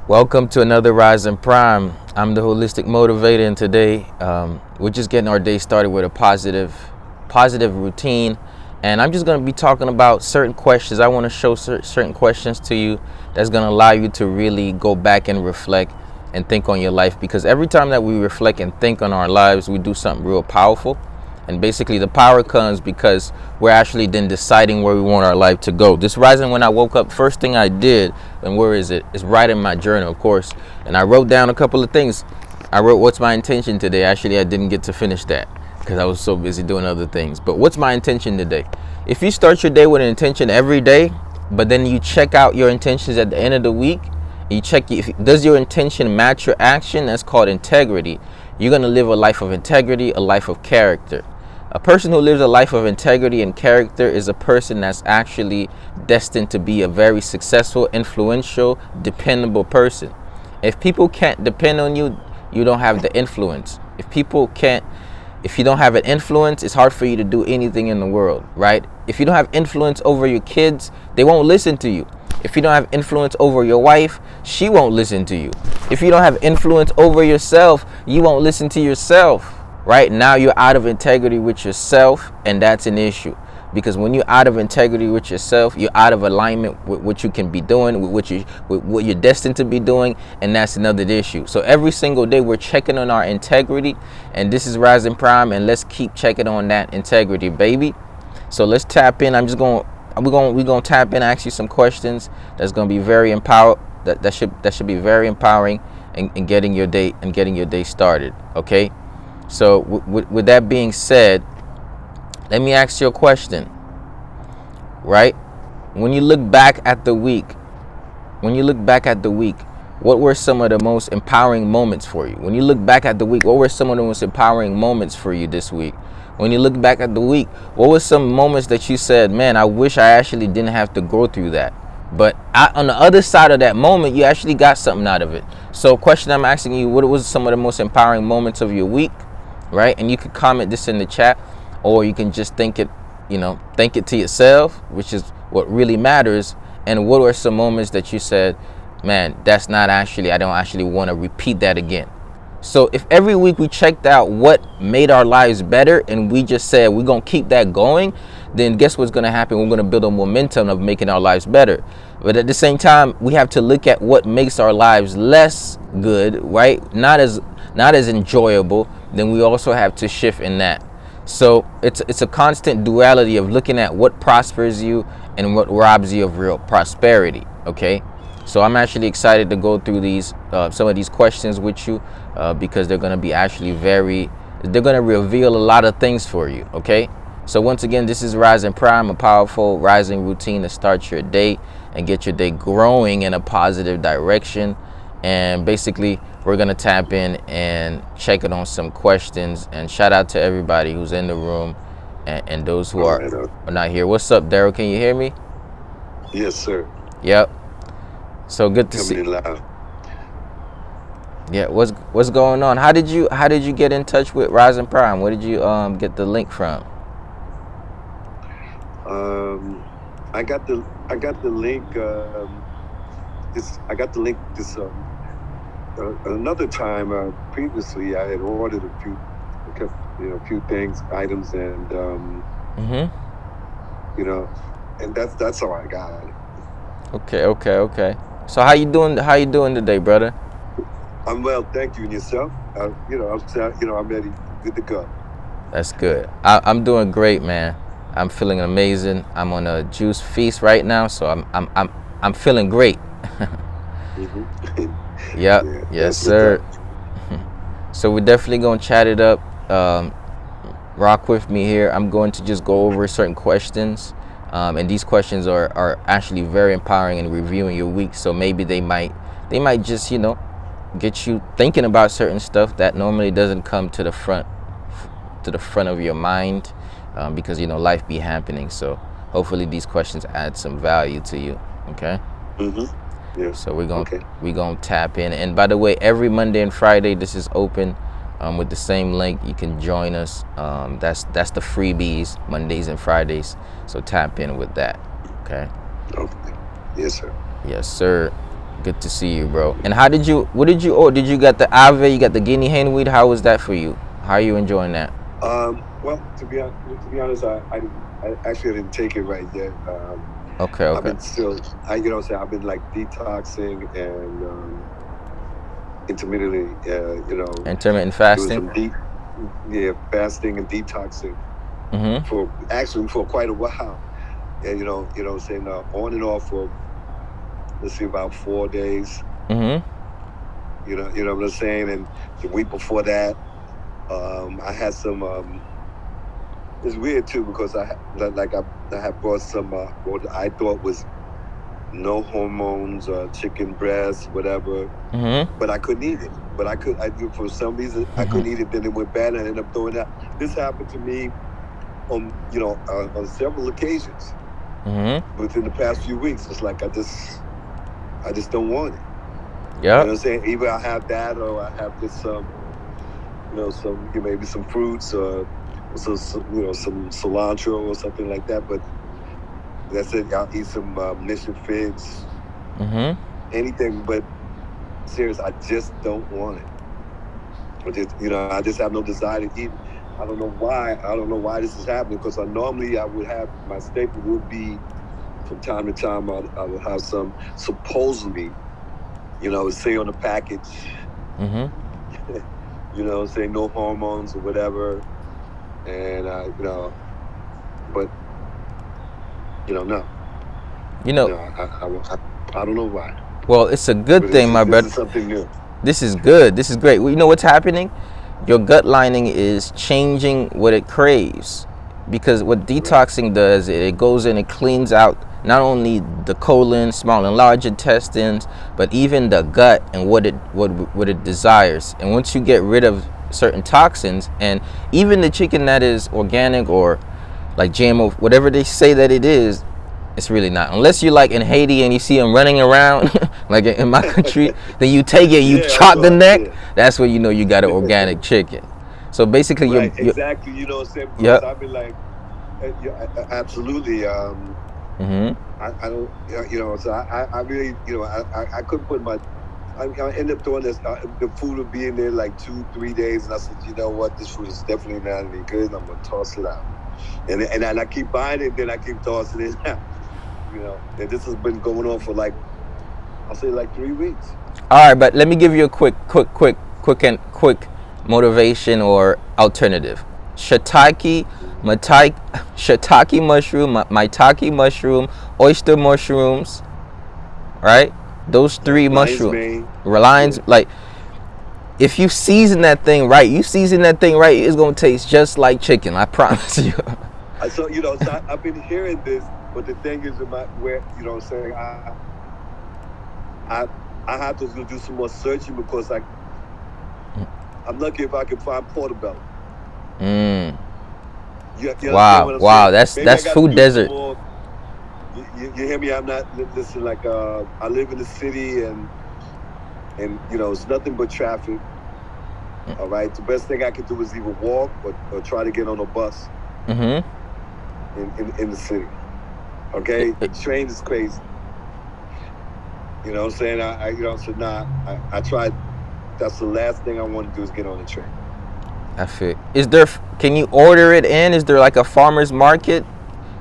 Welcome to another Rise in Prime. I'm the holistic motivator, and today we're just getting our day started with a positive routine. And I'm just going to be talking about certain questions. I want to show certain questions to you that's going to allow you to really go back and reflect and think on your life. Because every time that we reflect and think on our lives, we do something real powerful. And basically the power comes because we're actually then deciding where we want our life to go. This rising, when I woke up, first thing I did, and where is it? It's right in my journal, of course. And I wrote down a couple of things. I wrote, what's my intention today? Actually, I didn't get to finish that because I was so busy doing other things. But what's my intention today? If you start your day with an intention every day, but then you check out your intentions at the end of the week, you check does your intention match your action? That's called integrity. You're going to live a life of integrity, a life of character. A person who lives a life of integrity and character is a person that's actually destined to be a very successful, influential, dependable person. If people can't depend on you, you don't have the influence. If you don't have an influence, it's hard for you to do anything in the world, right? If you don't have influence over your kids, they won't listen to you. If you don't have influence over your wife, she won't listen to you. If you don't have influence over yourself, you won't listen to yourself. Right now you're out of integrity with yourself, and that's an issue. Because when you're out of integrity with yourself, you're out of alignment with what you can be doing, with what you're destined to be doing, and that's another issue. So every single day we're checking on our integrity, and this is Rising Prime, and let's keep checking on that integrity, baby. So let's tap in. We're gonna tap in, ask you some questions that's gonna be very empowered. That should be very empowering in getting your day started. Okay. So with that being said, let me ask you a question, right? When you look back at the week, what were some of the most empowering moments for you? When you look back at the week, what were some of the most empowering moments for you this week? When you look back at the week, what were some moments that you said, man, I wish I actually didn't have to go through that? But on the other side of that moment, you actually got something out of it. So question I'm asking you, what was some of the most empowering moments of your week? Right? And you can comment this in the chat, or you can just think it to yourself, which is what really matters. And what are some moments that you said, man, I don't actually want to repeat that again. So if every week we checked out what made our lives better and we just said we're going to keep that going, then guess what's going to happen? We're going to build a momentum of making our lives better. But at the same time, we have to look at what makes our lives less good, right? Not as enjoyable. Then we also have to shift in that. So it's a constant duality of looking at what prospers you and what robs you of real prosperity. Okay. So I'm actually excited to go through some of these questions with you because they're going to be they're going to reveal a lot of things for you. Okay. So once again, this is Rising Prime, a powerful rising routine to start your day and get your day growing in a positive direction. And basically, we're going to tap in and check it on some questions. And shout out to everybody who's in the room and those who are not here. What's up, Daryl? Can you hear me? Yes, sir. Yep. So good to see you. Yeah, what's going on? How did you get in touch with Rising Prime? Where did you get the link from? I got the link. I got the link this another time. Previously, I had ordered a few things, items, and and that's how I got it. Okay. So how you doing today, brother? I'm well, thank you. And yourself? I'm ready, good to go. That's good. I'm doing great, man. I'm feeling amazing. I'm on a juice feast right now, so I'm feeling great. Yep. Yeah, yes, sir. So we're definitely gonna chat it up. Rock with me here. I'm going to just go over certain questions, and these questions are actually very empowering in reviewing your week. So maybe they might just get you thinking about certain stuff that normally doesn't come to the front of your mind, because life be happening. So hopefully these questions add some value to you. Okay. Yeah. So we're gonna tap in. And by the way, every Monday and Friday this is open with the same link. You can join us. That's the freebies, Mondays and Fridays. So tap in with that. Okay. Okay. Yes, sir. Yes, sir. Good to see you, bro. And what did you order? Did you got the Ave, you got the Guinea hen weed? How was that for you? How are you enjoying that? Well, to be honest, I actually didn't take it right yet. Okay, I've okay. been still, I've been like detoxing and intermittently, Intermittent doing fasting? some yeah, fasting and detoxing Mm-hmm. for quite a while. And saying on and off for, let's see, about 4 days. Mm-hmm. You know what I'm saying. And the week before that, I had some. It's weird too because I had brought some what I thought was no hormones, chicken breast, whatever, Mm-hmm. but I couldn't eat it. But for some reason I couldn't eat it. Then it went bad, and I ended up throwing it out. This happened to me on several occasions Mm-hmm. within the past few weeks. It's like I just don't want it. You know Yep. what I'm saying? Either I have that or I have just maybe some fruits or some cilantro or something like that. But that's it. I'll eat some mission figs, Mm-hmm. anything. But serious, I just don't want it. I just have no desire to eat. I don't know why. I don't know why this is happening because normally I would have my staple would be from time to time I would have some supposedly say on the package Mm-hmm. say no hormones or whatever, and but no, You know, I don't know why, well, it's a good but thing, my this brother. is something new. This is good. This is great. Well, you know what's happening? Your gut lining is changing what it craves. Because what Right. detoxing does, it goes in and cleans out not only the colon, small and large intestines, but even the gut and what it desires. And once you get rid of certain toxins, and even the chicken that is organic or like GMO, whatever they say that it is, it's really not. Unless you're like in Haiti and you see them running around, like in my country, then you take it, you Yeah, I chop the saw it. neck. Yeah. That's when you know you got an organic chicken. So basically, Right, you're exactly. You know what I'm saying? Because yep. I've been like, yeah, absolutely. Mm-hmm. I don't, so I really, I couldn't put I ended up doing this. The food would be in there like 2, 3 days, and I said, you know what, this food is definitely not any good. And I'm gonna toss it out, and I keep buying it, then I keep tossing it out. And this has been going on for like I'll say like 3 weeks. All right, but let me give you a quick motivation or alternative. Shiitake, shiitake mushroom, maitake mushroom, oyster mushrooms, right? Those three Lion's mushrooms. mane. Reliance, Yeah. like if you season that thing right, it's gonna taste just like chicken. I promise you. So I've been hearing this, but the thing is, where what I'm saying, I I have to go do some more searching because I'm lucky if I can find portobello. Mm. You understand Wow, what I'm wow, saying? that's Maybe I that's got to food do some desert. more. You hear me? I'm not listen. Like I live in the city, and it's nothing but traffic. All right. The best thing I can do is either walk or try to get on a bus Mm-hmm. in the city. Okay. Train is crazy. You know what I'm saying? So nah. I tried. That's the last thing I want to do is get on the train. I feel. Can you order it in? Is there like a farmer's market?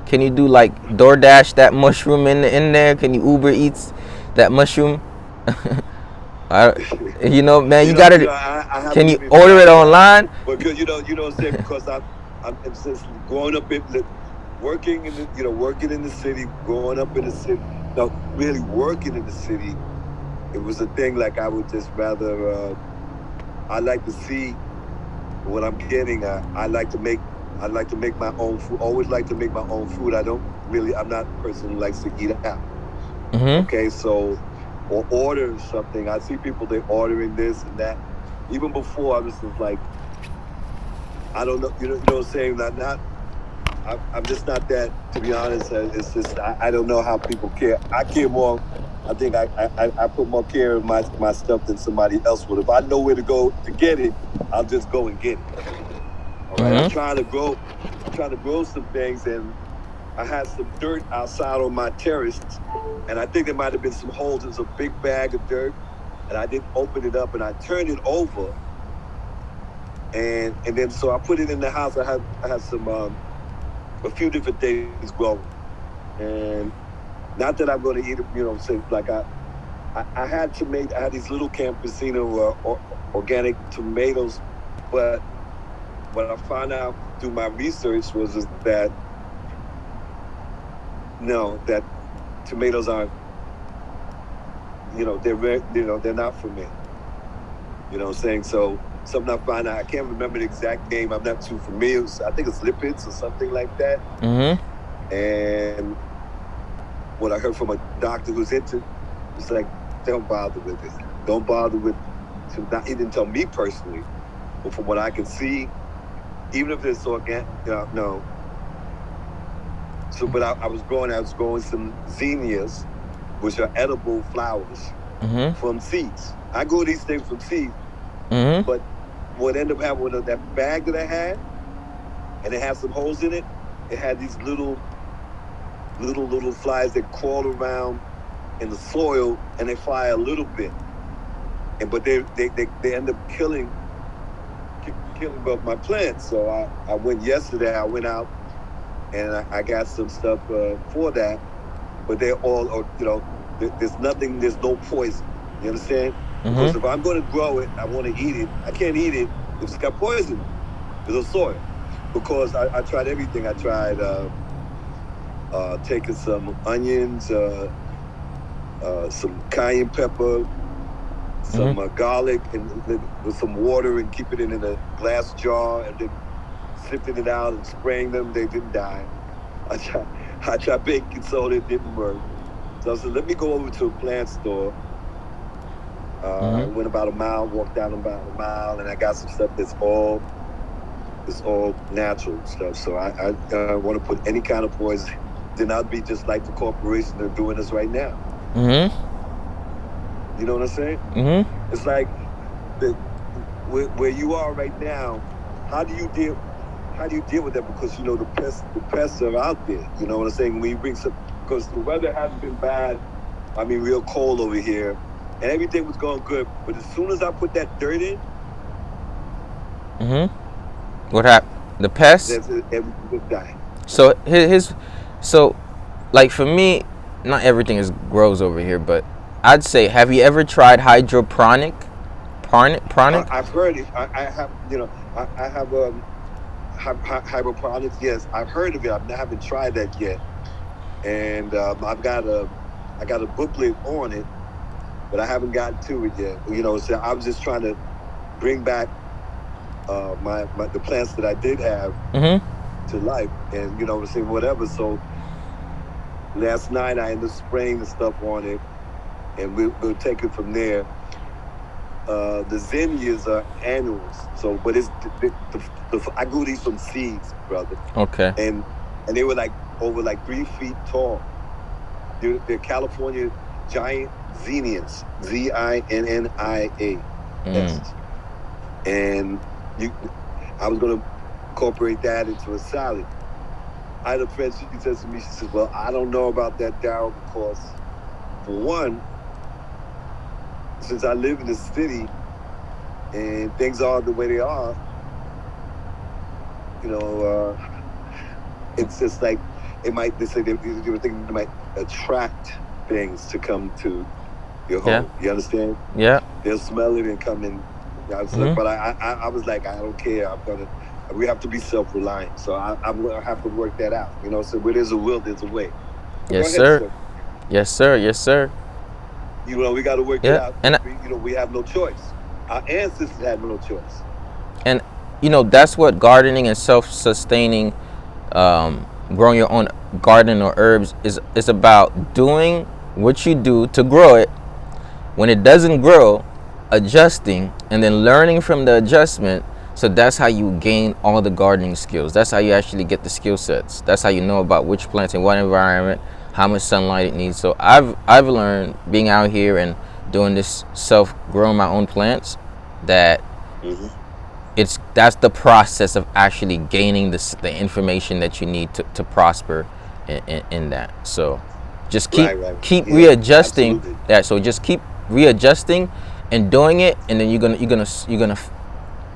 Can you do like DoorDash that mushroom in there? Can you Uber Eats that mushroom? I, man, you gotta. I haven't Can you even order it tried that online? because what I'm saying, because I'm since growing up working in the city, growing up in the city. No, really working in the city, it was a thing. Like I would just rather. I like to see what I'm getting. I like to make my own food. Always like to make my own food. I'm not a person who likes to eat out. Mm-hmm. Okay, so or order something. I see people they ordering this and that. Even before I was just like, I don't know. What I'm saying? I'm just not that. To be honest, it's just I don't know how people care. I care more. I think I put more care in my stuff than somebody else would. If I know where to go to get it, I'll just go and get it. All right. Mm-hmm. I'm trying to grow some things, and I had some dirt outside on my terrace, and I think there might have been some holes. It was a big bag of dirt, and I didn't open it up, and I turned it over, and then so I put it in the house. I had some a few different things growing, and not that I'm going to eat it. Say like I had tomato. I had these little campesino organic tomatoes, but what I found out through my research is that no, that tomatoes aren't. They're not for me. You know what I'm saying? So something I find out, I can't remember the exact name. I'm not too familiar. I think it's lipids or something like that. And what I heard from a doctor who's into, it's like, don't bother with it. Don't bother with. He didn't tell me personally, but from what I can see, even if it's organic, no. So, but I was growing some zinnias, which are edible flowers from seeds. I grow these things from seeds, but what ended up happening with that bag that I had, and it had some holes in it, it had these little flies that crawl around in the soil, and they fly a little bit, but they end up killing both my plants. So I went yesterday. I went out and I got some stuff for that, but they're all there's nothing. There's no poison. You understand? Because if I'm going to grow it, I want to eat it. I can't eat it if it's got poison in the soil. Because I tried everything. I tried taking some onions, some cayenne pepper, some garlic, and with some water, and keep it in a glass jar, and then sifting it out and spraying them. They didn't die. I tried baking soda. It didn't work. So I said, let me go over to a plant store. I went about a mile, walked down about a mile, and I got some stuff that's all natural stuff. So I want to put any kind of poison. Then I'd be just like the corporations that are doing this right now. You know what I'm saying? It's like where you are right now. How do you deal with that? Because the pests are out there. You know what I'm saying? When you bring some, because the weather hasn't been bad. I mean, real cold over here, and everything was going good. But as soon as I put that dirt in, what happened? The pests? Everything was dying. So like for me, not everything grows over here, but I'd say, have you ever tried hydroponic? I've heard it. I have. I have hydroponics. Yes, I've heard of it. I haven't tried that yet. And I got a booklet on it, but I haven't gotten to it yet. So I was just trying to bring back the plants that I did have to life, and whatever. So last night I ended up spraying the stuff on it, and we'll take it from there. The zinnias are annuals, so but it's I grew these from seeds, brother. Okay. And they were over 3 feet tall. They're California giant zinnias, ZINNIA. And I was gonna incorporate that into a salad. I had a friend. She says to me, she says, "Well, I don't know about that, Darryl, because for one, since I live in the city and things are the way they are, it's just like they say they were thinking it might attract things to come to your home. Yeah. You understand? Yeah. They'll smell it and come in. But I was like, I don't care. We have to be self-reliant. So I'm going to have to work that out. So where there's a will, there's a way. Yes, sir. Yes, sir. Yes, sir. We got to work it out. And we have no choice. Our ancestors had no choice. And that's what gardening and self-sustaining, growing your own garden or herbs is about. Doing what you do to grow it. When it doesn't grow, adjusting, and then learning from the adjustment. So that's how you gain all the gardening skills. That's how you actually get the skill sets. That's how you know about which plants in what environment, how much sunlight it needs. So I've learned being out here and doing this growing my own plants that that's the process of actually gaining the information that you need to prosper in that. So just keep Yeah, readjusting. absolutely. Yeah, so just keep readjusting and doing it, and then you're gonna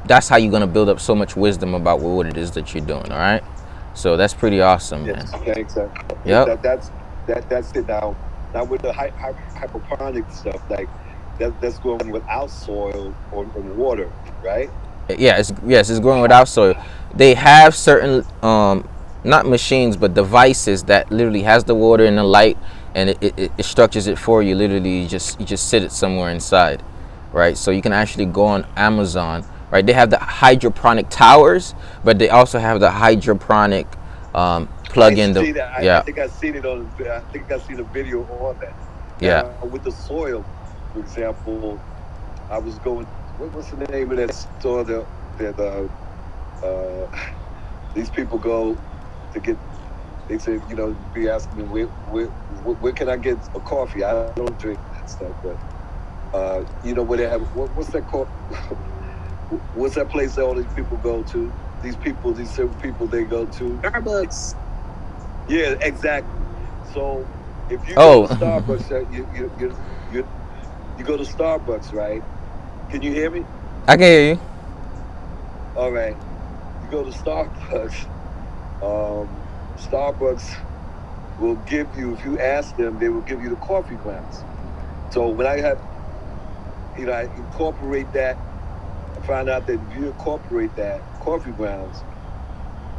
that's how you're gonna build up so much wisdom about what it is that you're doing. All right, so that's pretty awesome, man. Yes, thanks. Yep. That's it now. Now with the hydroponic stuff, like that's going without soil or water, right? Yeah, it's growing without soil. They have certain not machines but devices that literally has the water and the light, and it structures it for you. Literally, you just sit it somewhere inside, right? So you can actually go on Amazon, right? They have the hydroponic towers, but they also have the hydroponic plug in the I yeah. think I seen it on. I think I seen a video on that. Yeah. Now with the soil, for example, I was going. What's the name of that store that these people go to get? They say, be asking me where can I get a coffee? I don't drink that stuff, but where they have what's that called? What's that place that all these people go to? These certain people, they go to Starbucks. Yeah, exactly. So if you Oh. go to Starbucks, you go to Starbucks, right? Can you hear me? I can hear you. All right. You go to Starbucks. Starbucks will give you, if you ask them, they will give you the coffee grounds. So when I incorporate that, I found out that if you incorporate that coffee grounds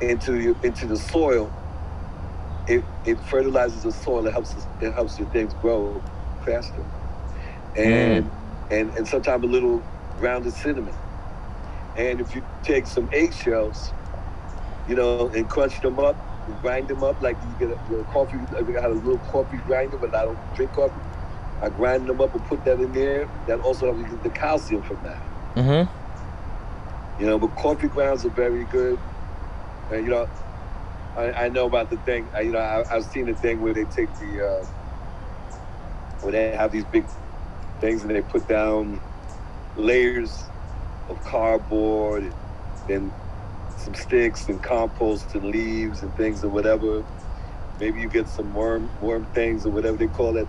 into the soil, it fertilizes the soil. It helps your things grow faster, and sometimes a little grounded cinnamon. And if you take some eggshells, and crunch them up, and grind them up like you get a coffee. I got a little coffee grinder, but I don't drink coffee. I grind them up and put that in there. That also helps you get the calcium from that. But coffee grounds are very good. And I know about the thing. I've seen the thing where they take where they have these big things and they put down layers of cardboard and then some sticks and compost and leaves and things or whatever. Maybe you get some worm things or whatever they call it.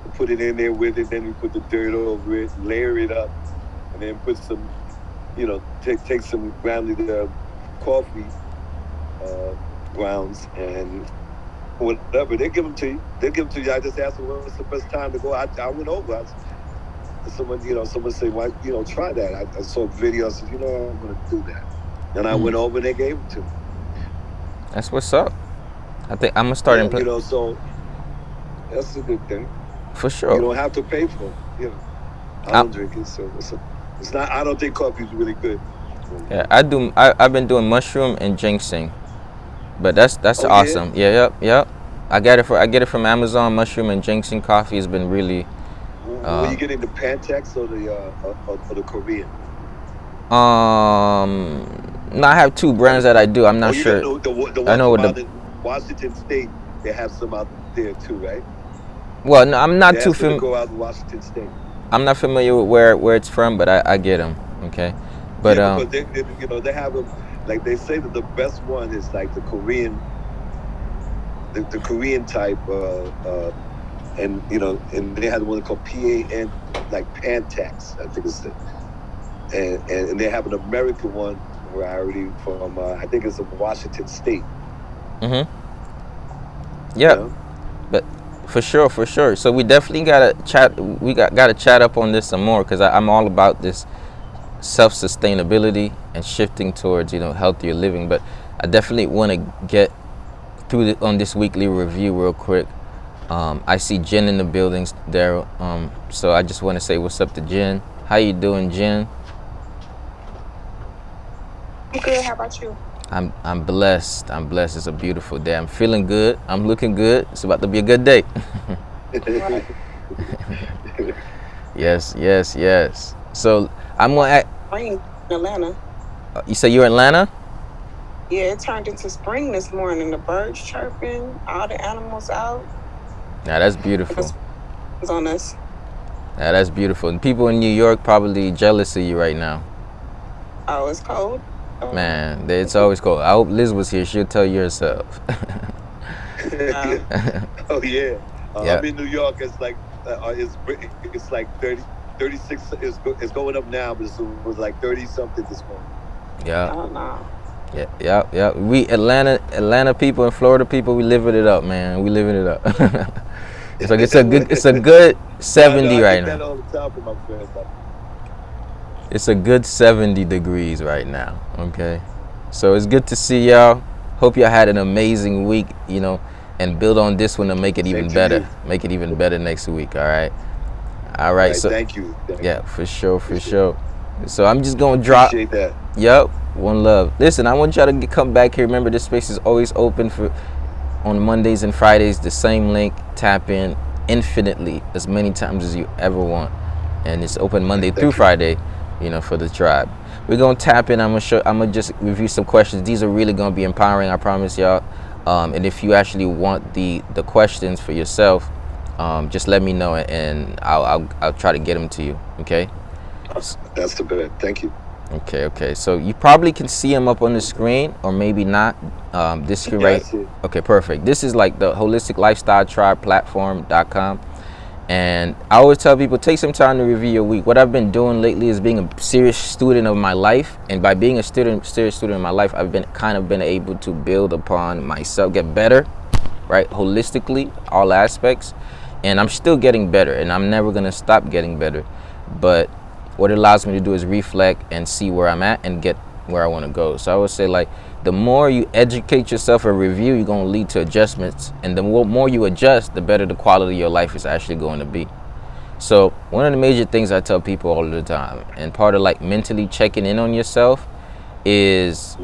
You put it in there with it, then you put the dirt over it, layer it up, and then put some, take some grounded coffee grounds and whatever. They give them to you. I just asked them what's the best time to go. I went over. Someone said, "Why, try that." I saw a video. I said, I'm going to do that. And I went over and they gave it to me. That's what's up. I think I'm gonna start Yeah, so that's a good thing. For sure. You don't have to pay for it. I don't drink it, so it's not. I don't think coffee is really good. Yeah, I've been doing mushroom and ginseng, but that's awesome. Yeah, yep. I get it from Amazon. Mushroom and ginseng coffee has been really. Were you getting the Pantex or the Korean? No, I have two brands that I do. I'm not sure. I know what in Washington State, they have some out there too, right? Well, no, I'm not too familiar. Go out in Washington State. I'm not familiar with where it's from, but I get them. Okay, but they have them. Like they say that the best one is like the Korean, the Korean type, and they had one called PAN, like Pantex, I think it's it. And they have an American one variety from I think it's in Washington State. Yeah, but for sure. So we definitely gotta chat. Gotta chat up on this some more because I'm all about this self-sustainability and shifting towards healthier living. But I definitely want to get through on this weekly review real quick. I see Jen in the buildings there. So I just want to say what's up to Jen. How you doing, Jen? I'm good. How about you? I'm blessed. It's a beautiful day. I'm feeling good. I'm looking good. It's about to be a good day. Yes. So I'm gonna. Spring in Atlanta. You say you're in Atlanta? Yeah, it turned into spring this morning. The birds chirping, all the animals out. Yeah, that's beautiful. It's on us. Yeah, that's beautiful. And people in New York probably jealous of you right now. Oh, it's cold. Man, it's always cold. I hope Liz was here. She'll tell you herself. Oh yeah. Yeah. I'm in New York. It's like 36. It's going up now, but it was like 30 something this morning. Yeah. Oh no. Yeah. We Atlanta people and Florida people, we living it up, man. We living it up. It's like it's a good I 70 get right that now. all the time from my friends. Like, It's a good 70 degrees right now. Okay. So it's good to see y'all. Hope y'all had an amazing week, and build on this one to make it same even to better. you. Make it even better next week, all right? All All right. right. So Thank you. yeah, for sure, for Appreciate sure. So I'm just going to drop. Appreciate that. Yep. One love. Listen, I want y'all to come back here. Remember, this space is always open on Mondays and Fridays. The same link. Tap in infinitely as many times as you ever want, and it's open Monday through Thank you. Friday. For the tribe. We're gonna tap in. I'm gonna just review some questions. These are really gonna be empowering. I promise y'all. And if you actually want the questions for yourself, just let me know, and I'll try to get them to you. Okay. That's the best. Thank you. Okay. So you probably can see them up on the screen, or maybe not. This screen Yeah, I right. see it. Okay, perfect. This is like the Holistic Lifestyle Tribe platform.com. And I always tell people, take some time to review your week. What I've been doing lately is being a serious student of my life. And by being a serious student of my life, I've been able to build upon myself, get better, right? Holistically, all aspects. And I'm still getting better, and I'm never going to stop getting better. But what it allows me to do is reflect and see where I'm at and get where I want to go. So I would say, like, the more you educate yourself and review, you're going to lead to adjustments. And the more you adjust, the better the quality of your life is actually going to be. So one of the major things I tell people all the time, and part of like mentally checking in on yourself, is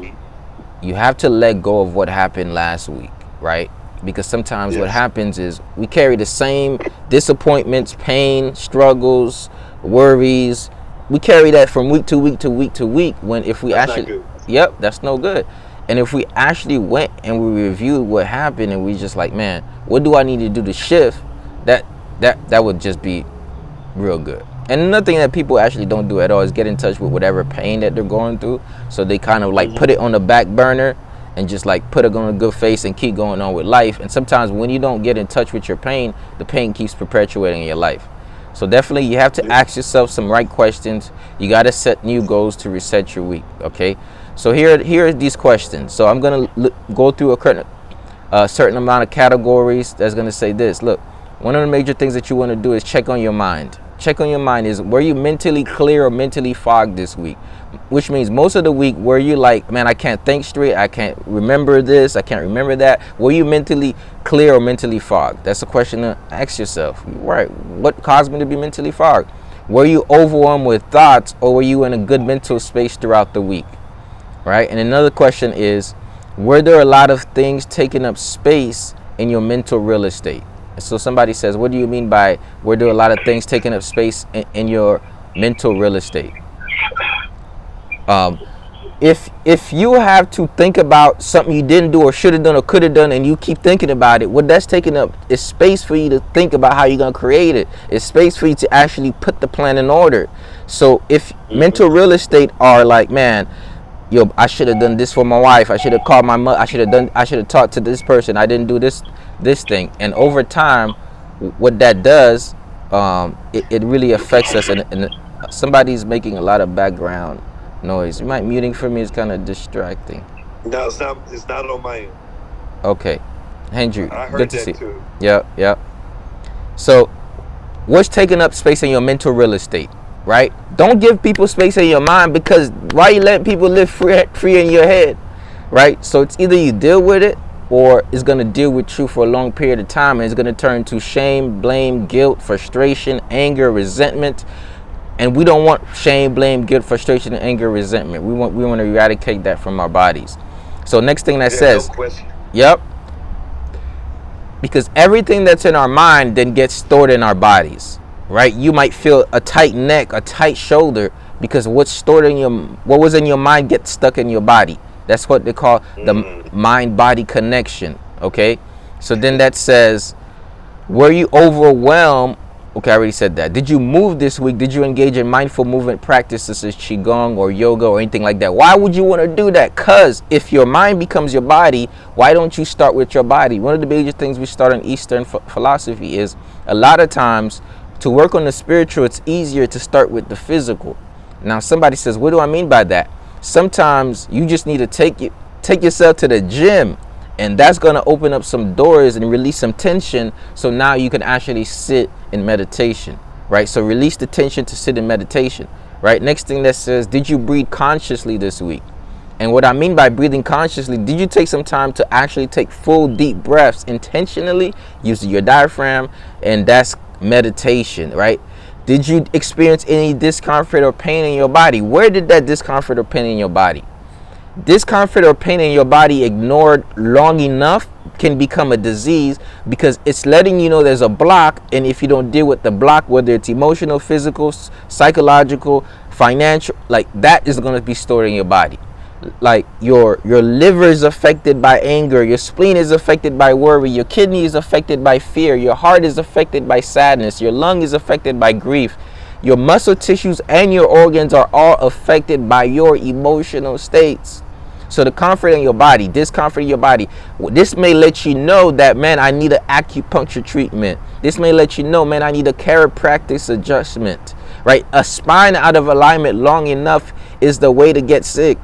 you have to let go of what happened last week, right? Because sometimes what Yes. happens is we carry the same disappointments, pain, struggles, worries. We carry that from week to week to week to week, when if we That's not actually, good. yep, that's no good. And if we actually went and we reviewed what happened, and we just like, man, what do I need to do to shift? That would just be real good. And another thing that people actually don't do at all is get in touch with whatever pain that they're going through. So they kind of like put it on the back burner and just like put it on a good face and keep going on with life. And sometimes when you don't get in touch with your pain, the pain keeps perpetuating in your life. So definitely you have to ask yourself some right questions. You got to set new goals to reset your week. Okay. So here are these questions. So I'm going to go through a certain amount of categories that's going to say this. Look, one of the major things that you want to do is check on your mind. Check on your mind is, were you mentally clear or mentally fogged this week? Which means most of the week, were you like, man, I can't think straight, I can't remember this, I can't remember that? Were you mentally clear or mentally fogged? That's a question to ask yourself. Right, what caused me to be mentally fogged? Were you overwhelmed with thoughts, or were you in a good mental space throughout the week? Right, and another question is, were there a lot of things taking up space in your mental real estate? So somebody says, what do you mean by were there a lot of things taking up space in your mental real estate? If you have to think about something you didn't do or should have done or could have done, and you keep thinking about it, what that's taking up is space for you to think about how you're going to create it. It's space for you to actually put the plan in order. So if mental real estate are like, man, yo, I should have done this for my wife, I should have called my mother, I should have talked to this person, I didn't do this thing. And over time, what that does, it really affects us. And somebody's making a lot of background noise. You might muting for me, it's kind of distracting. No, it's not. It's not on my end. Okay, Andrew, I heard good to that see. too. Yep. So what's taking up space in your mental real estate, right? Don't give people space in your mind, because why you letting people live free in your head, right? So it's either you deal with it, or it's going to deal with you for a long period of time, and it's going to turn to shame, blame, guilt, frustration, anger, resentment. And we don't want shame, blame, guilt, frustration, and anger, resentment. We want to eradicate that from our bodies. So next thing that says, no question. yep, because everything that's in our mind then gets stored in our bodies, right? You might feel a tight neck, a tight shoulder, because what was in your mind gets stuck in your body. That's what they call the mind-body connection. Okay, so then that says, were you overwhelmed Okay, I already said that. Did you move this week? Did you engage in mindful movement practices such as qigong or yoga or anything like that? Why would you want to do that? Because if your mind becomes your body, why don't you start with your body? One of the major things we start in Eastern philosophy is a lot of times to work on the spiritual, it's easier to start with the physical. Now, somebody says, what do I mean by that? Sometimes you just need to take yourself to the gym, and that's going to open up some doors and release some tension, so now you can actually sit in meditation, right? So release the tension to sit in meditation, right? Next thing that says, did you breathe consciously this week? And what I mean by breathing consciously, did you take some time to actually take full deep breaths intentionally using your diaphragm? And that's meditation, right? Did you experience any discomfort or pain in your body? Where did that discomfort or pain in your body? Discomfort or pain in your body ignored long enough can become a disease, because it's letting you know there's a block, and if you don't deal with the block, whether it's emotional, physical, psychological, financial, like that is going to be stored in your body. Like your liver is affected by anger, your spleen is affected by worry, your kidney is affected by fear, your heart is affected by sadness, your lung is affected by grief. Your muscle tissues and your organs are all affected by your emotional states. So the comfort in your body, discomfort in your body, this may let you know that, man, I need an acupuncture treatment. This may let you know, man, I need a chiropractic adjustment, right? A spine out of alignment long enough is the way to get sick,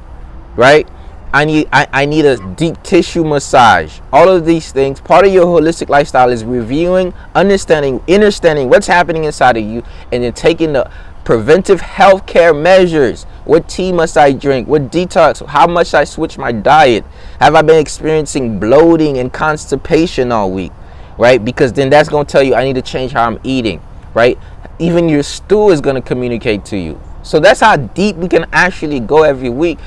right? I need a deep tissue massage. All of these things, part of your holistic lifestyle is reviewing, understanding what's happening inside of you, and then taking the preventive health care measures. What tea must I drink? What detox? How much I switch my diet? Have I been experiencing bloating and constipation all week, right? Because then that's going to tell you I need to change how I'm eating, right? Even your stool is going to communicate to you. So that's how deep we can actually go every week.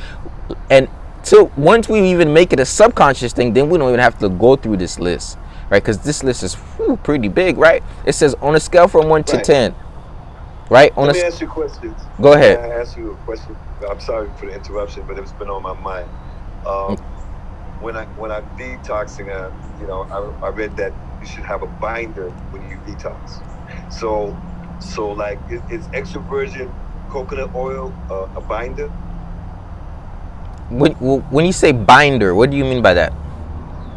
And so once we even make it a subconscious thing, then we don't even have to go through this list, right? Because this list is pretty big, right? It says on a scale from 1 to 10, right? Let me ask you questions. Go ahead. Can I ask you a question? I'm sorry for the interruption, but it's been on my mind. When I'm detoxing, I read that you should have a binder when you detox. So like, is extra virgin coconut oil a binder? When you say binder, what do you mean by that?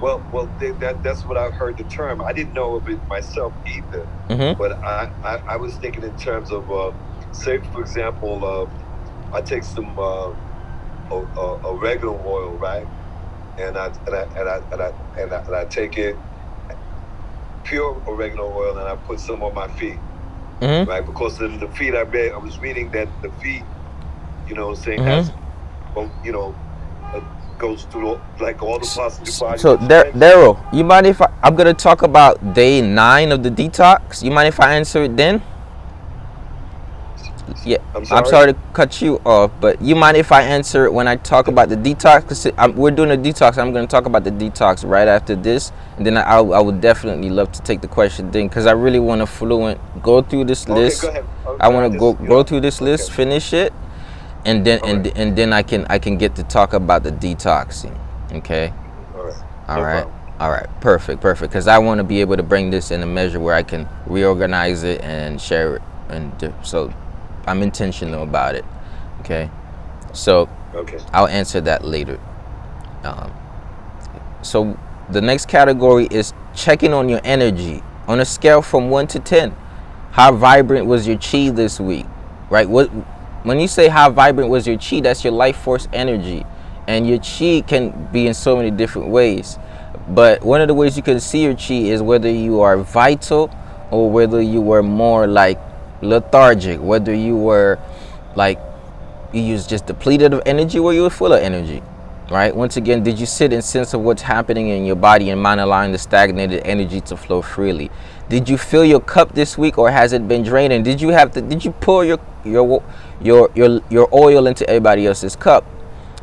Well, that's what I've heard the term. I didn't know of it myself either. Mm-hmm. But I was thinking in terms of, say for example, I take some oregano oil, right? And I take it pure oregano oil, and I put some on my feet, mm-hmm. right? Because the feet, I was reading that the feet, saying mm-hmm. that's, goes through like all the positive body. So Daryl, you mind if I'm gonna talk about day 9 of the detox? You mind if I answer it then? Yeah, I'm sorry to cut you off, but you mind if I answer it when I talk about the detox? Because we're doing a detox. I'm going to talk about the detox right after this, and then I would definitely love to take the question then, because I really want to go through this list. Go ahead. I want to go through this list, finish it, and then and then I can get to talk about the detoxing. Okay. All right. Perfect. Because I want to be able to bring this in a measure where I can reorganize it and share it, and so I'm intentional about it. Okay. So I'll answer that later. So the next category is checking on your energy on a scale from 1 to 10. How vibrant was your chi this week? Right? When you say how vibrant was your chi, that's your life force energy, and your chi can be in so many different ways. But one of the ways you can see your chi is whether you are vital or whether you were more like lethargic, whether you were like you was just depleted of energy or you were full of energy, right? Once again, did you sit and sense of what's happening in your body and mind allowing the stagnated energy to flow freely? Did you fill your cup this week, or has it been draining? Did you pour your oil into everybody else's cup?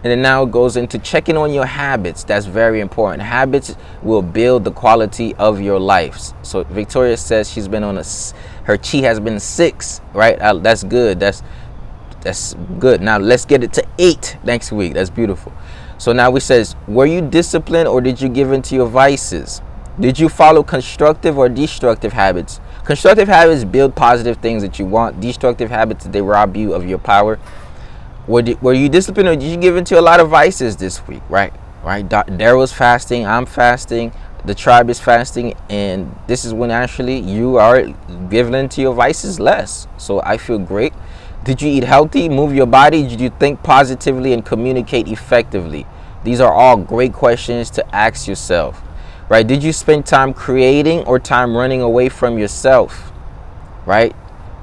And then now it goes into checking on your habits. That's very important. Habits will build the quality of your life. So Victoria says she's been her chi has been 6, right? That's good. That's good. Now let's get it to 8 next week. That's beautiful. So now we says, were you disciplined or did you give in to your vices? Did you follow constructive or destructive habits? Constructive habits build positive things that you want. Destructive habits, they rob you of your power. Were you disciplined, or did you give into a lot of vices this week? Right. Daryl's fasting. I'm fasting. The tribe is fasting, and this is when actually you are giving into your vices less. So I feel great. Did you eat healthy? Move your body? Did you think positively and communicate effectively? These are all great questions to ask yourself. Right? Did you spend time creating or time running away from yourself? Right?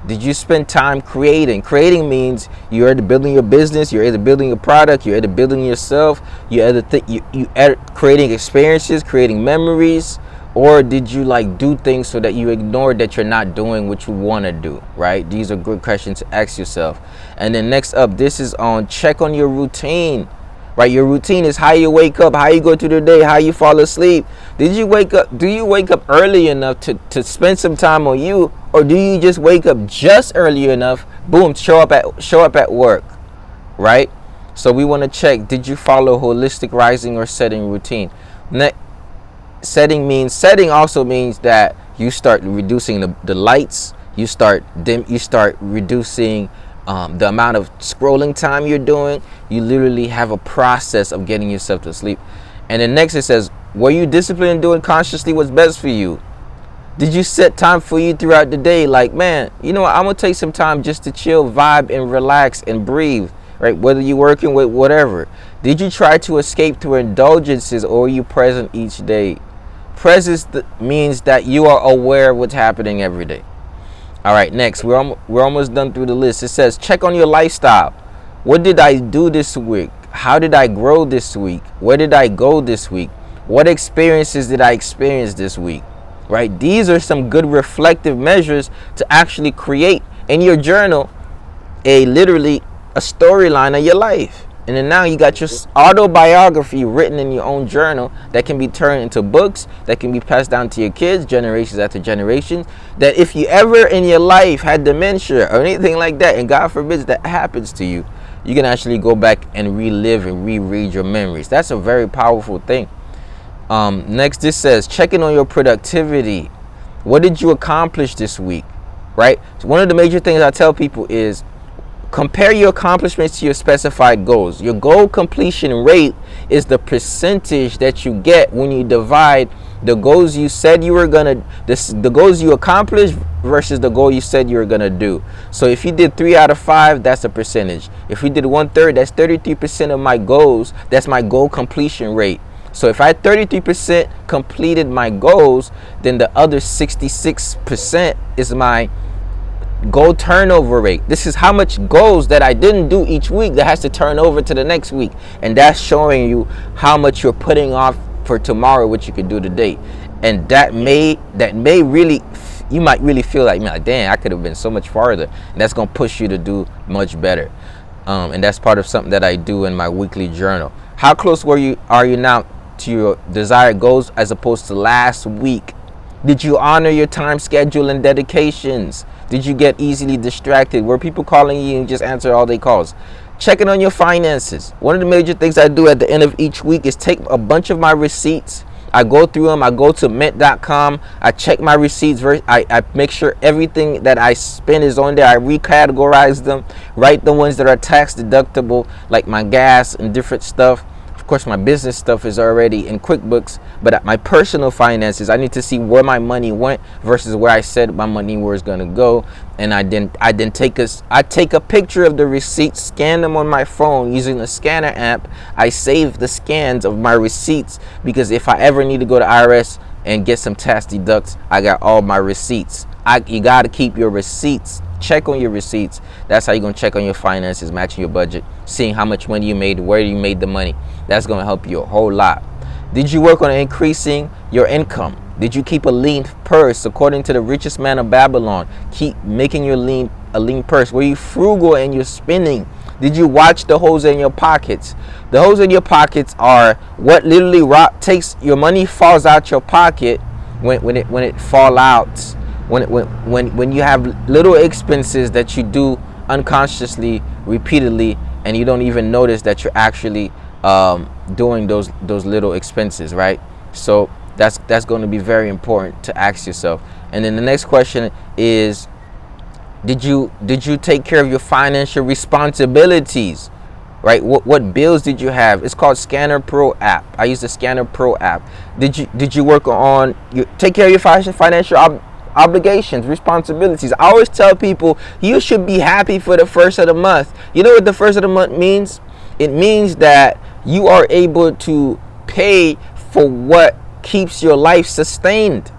Did you spend time creating? Creating means you're either building your business, you're either building a product, you're either building yourself, you either creating experiences, creating memories, or did you like do things so that you ignore that you're not doing what you want to do, right? These are good questions to ask yourself. And then next up, this is on check on your routine. Right, your routine is how you wake up, how you go through the day, how you fall asleep. Did you wake up? Do you wake up early enough to spend some time on you, or do you just wake up just early enough? Boom, show up at work, right? So we want to check. Did you follow holistic rising or setting routine? Setting also means that you start reducing the lights. You start reducing the amount of scrolling time you're doing. You literally have a process of getting yourself to sleep. And then next it says, were you disciplined in doing consciously what's best for you? Did you set time for you throughout the day? Like, man, you know what? I'm going to take some time just to chill, vibe, and relax and breathe, right? Whether you're working with whatever. Did you try to escape through indulgences, or are you present each day? Presence means that you are aware of what's happening every day. All right, next, we're almost done through the list. It says, check on your lifestyle. What did I do this week? How did I grow this week? Where did I go this week? What experiences did I experience this week? Right? These are some good reflective measures to actually create in your journal literally a storyline of your life. And then now you got your autobiography written in your own journal that can be turned into books, that can be passed down to your kids, generations after generations. That if you ever in your life had dementia or anything like that, and God forbid that happens to you, you can actually go back and relive and reread your memories. That's a very powerful thing. Next, this says, checking on your productivity. What did you accomplish this week? Right? So one of the major things I tell people is, compare your accomplishments to your specified goals. Your goal completion rate is the percentage that you get when you divide the goals you said you were gonna, the goals you accomplished versus the goal you said you were gonna do. So if you did 3 out of 5, that's a percentage. If you did 1/3, that's 33% of my goals. That's my goal completion rate. So if I 33% completed my goals, then the other 66% is my goal turnover rate. This is how much goals that I didn't do each week that has to turn over to the next week, and that's showing you how much you're putting off for tomorrow, what you could do today. And that may really, you might really feel like, man, damn, I could have been so much farther, and that's gonna push you to do much better. And that's part of something that I do in my weekly journal. How close are you now to your desired goals as opposed to last week? Did you honor your time schedule and dedications? Did you get easily distracted? Were people calling you and just answer all their calls? Checking on your finances. One of the major things I do at the end of each week is take a bunch of my receipts. I go through them. I go to mint.com. I check my receipts. I make sure everything that I spend is on there. I recategorize them. Write the ones that are tax deductible, like my gas and different stuff. Of course, my business stuff is already in QuickBooks, but my personal finances, I need to see where my money went versus where I said my money was going to go. And I take a picture of the receipts, scan them on my phone using the scanner app. I save the scans of my receipts, because if I ever need to go to IRS and get some tax deducts, I got all my receipts. You got to keep your receipts. Check on your receipts. That's how you're going to check on your finances, matching your budget, seeing how much money you made, where you made the money. That's going to help you a whole lot. Did you work on increasing your income? Did you keep a lean purse? According to the richest man of Babylon, keep making your a lean purse. Were you frugal in your spending? Did you watch the holes in your pockets? The holes in your pockets are what literally takes your money, falls out your pocket when it fall out. When you have little expenses that you do unconsciously, repeatedly, and you don't even notice that you're actually doing those little expenses, right? So That's going to be very important to ask yourself. And then the next question is, did you take care of your financial responsibilities? Right? What bills did you have? It's called Scanner Pro app. I use the Scanner Pro app. Did you work on you take care of your financial obligations, responsibilities? I always tell people you should be happy for the first of the month. You know what the first of the month means? It means that you are able to pay for what keeps your life sustained.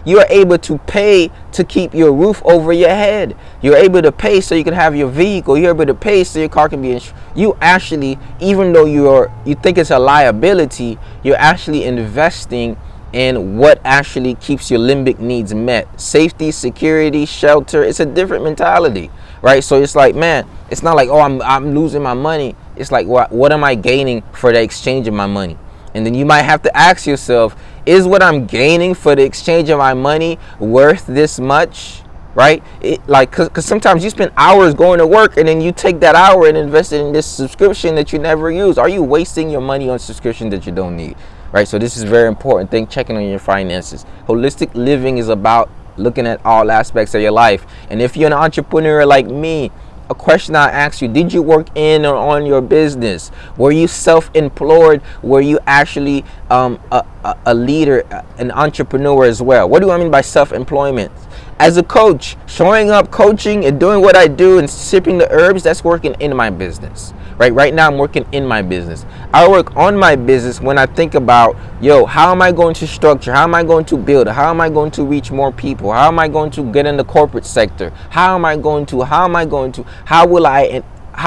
You are able to pay to keep your roof over your head. You're able to pay so you can have your vehicle. You're able to pay so your car can be insured. You actually, even though you think it's a liability, you're actually investing in what actually keeps your limbic needs met. Safety, security, shelter. It's a different mentality, right? So it's like, man, it's not like, oh, I'm losing my money. It's like, what am I gaining for the exchange of my money? And then you might have to ask yourself, is what I'm gaining for the exchange of my money worth this much? Right? Because sometimes you spend hours going to work and then you take that hour and invest it in this subscription that you never use. Are you wasting your money on subscription that you don't need? Right? So this is very important thing, checking on your finances. Holistic living is about looking at all aspects of your life. And if you're an entrepreneur like me, a question I ask you, did you work in or on your business? Were you self-employed? Were you actually a leader, an entrepreneur as well? What do I mean by self-employment? As a coach, showing up, coaching, and doing what I do and sipping the herbs, that's working in my business. Right now I'm working in my business. I work on my business when I think about, how am I going to structure? How am I going to build? How am I going to reach more people? How am I going to get in the corporate sector? How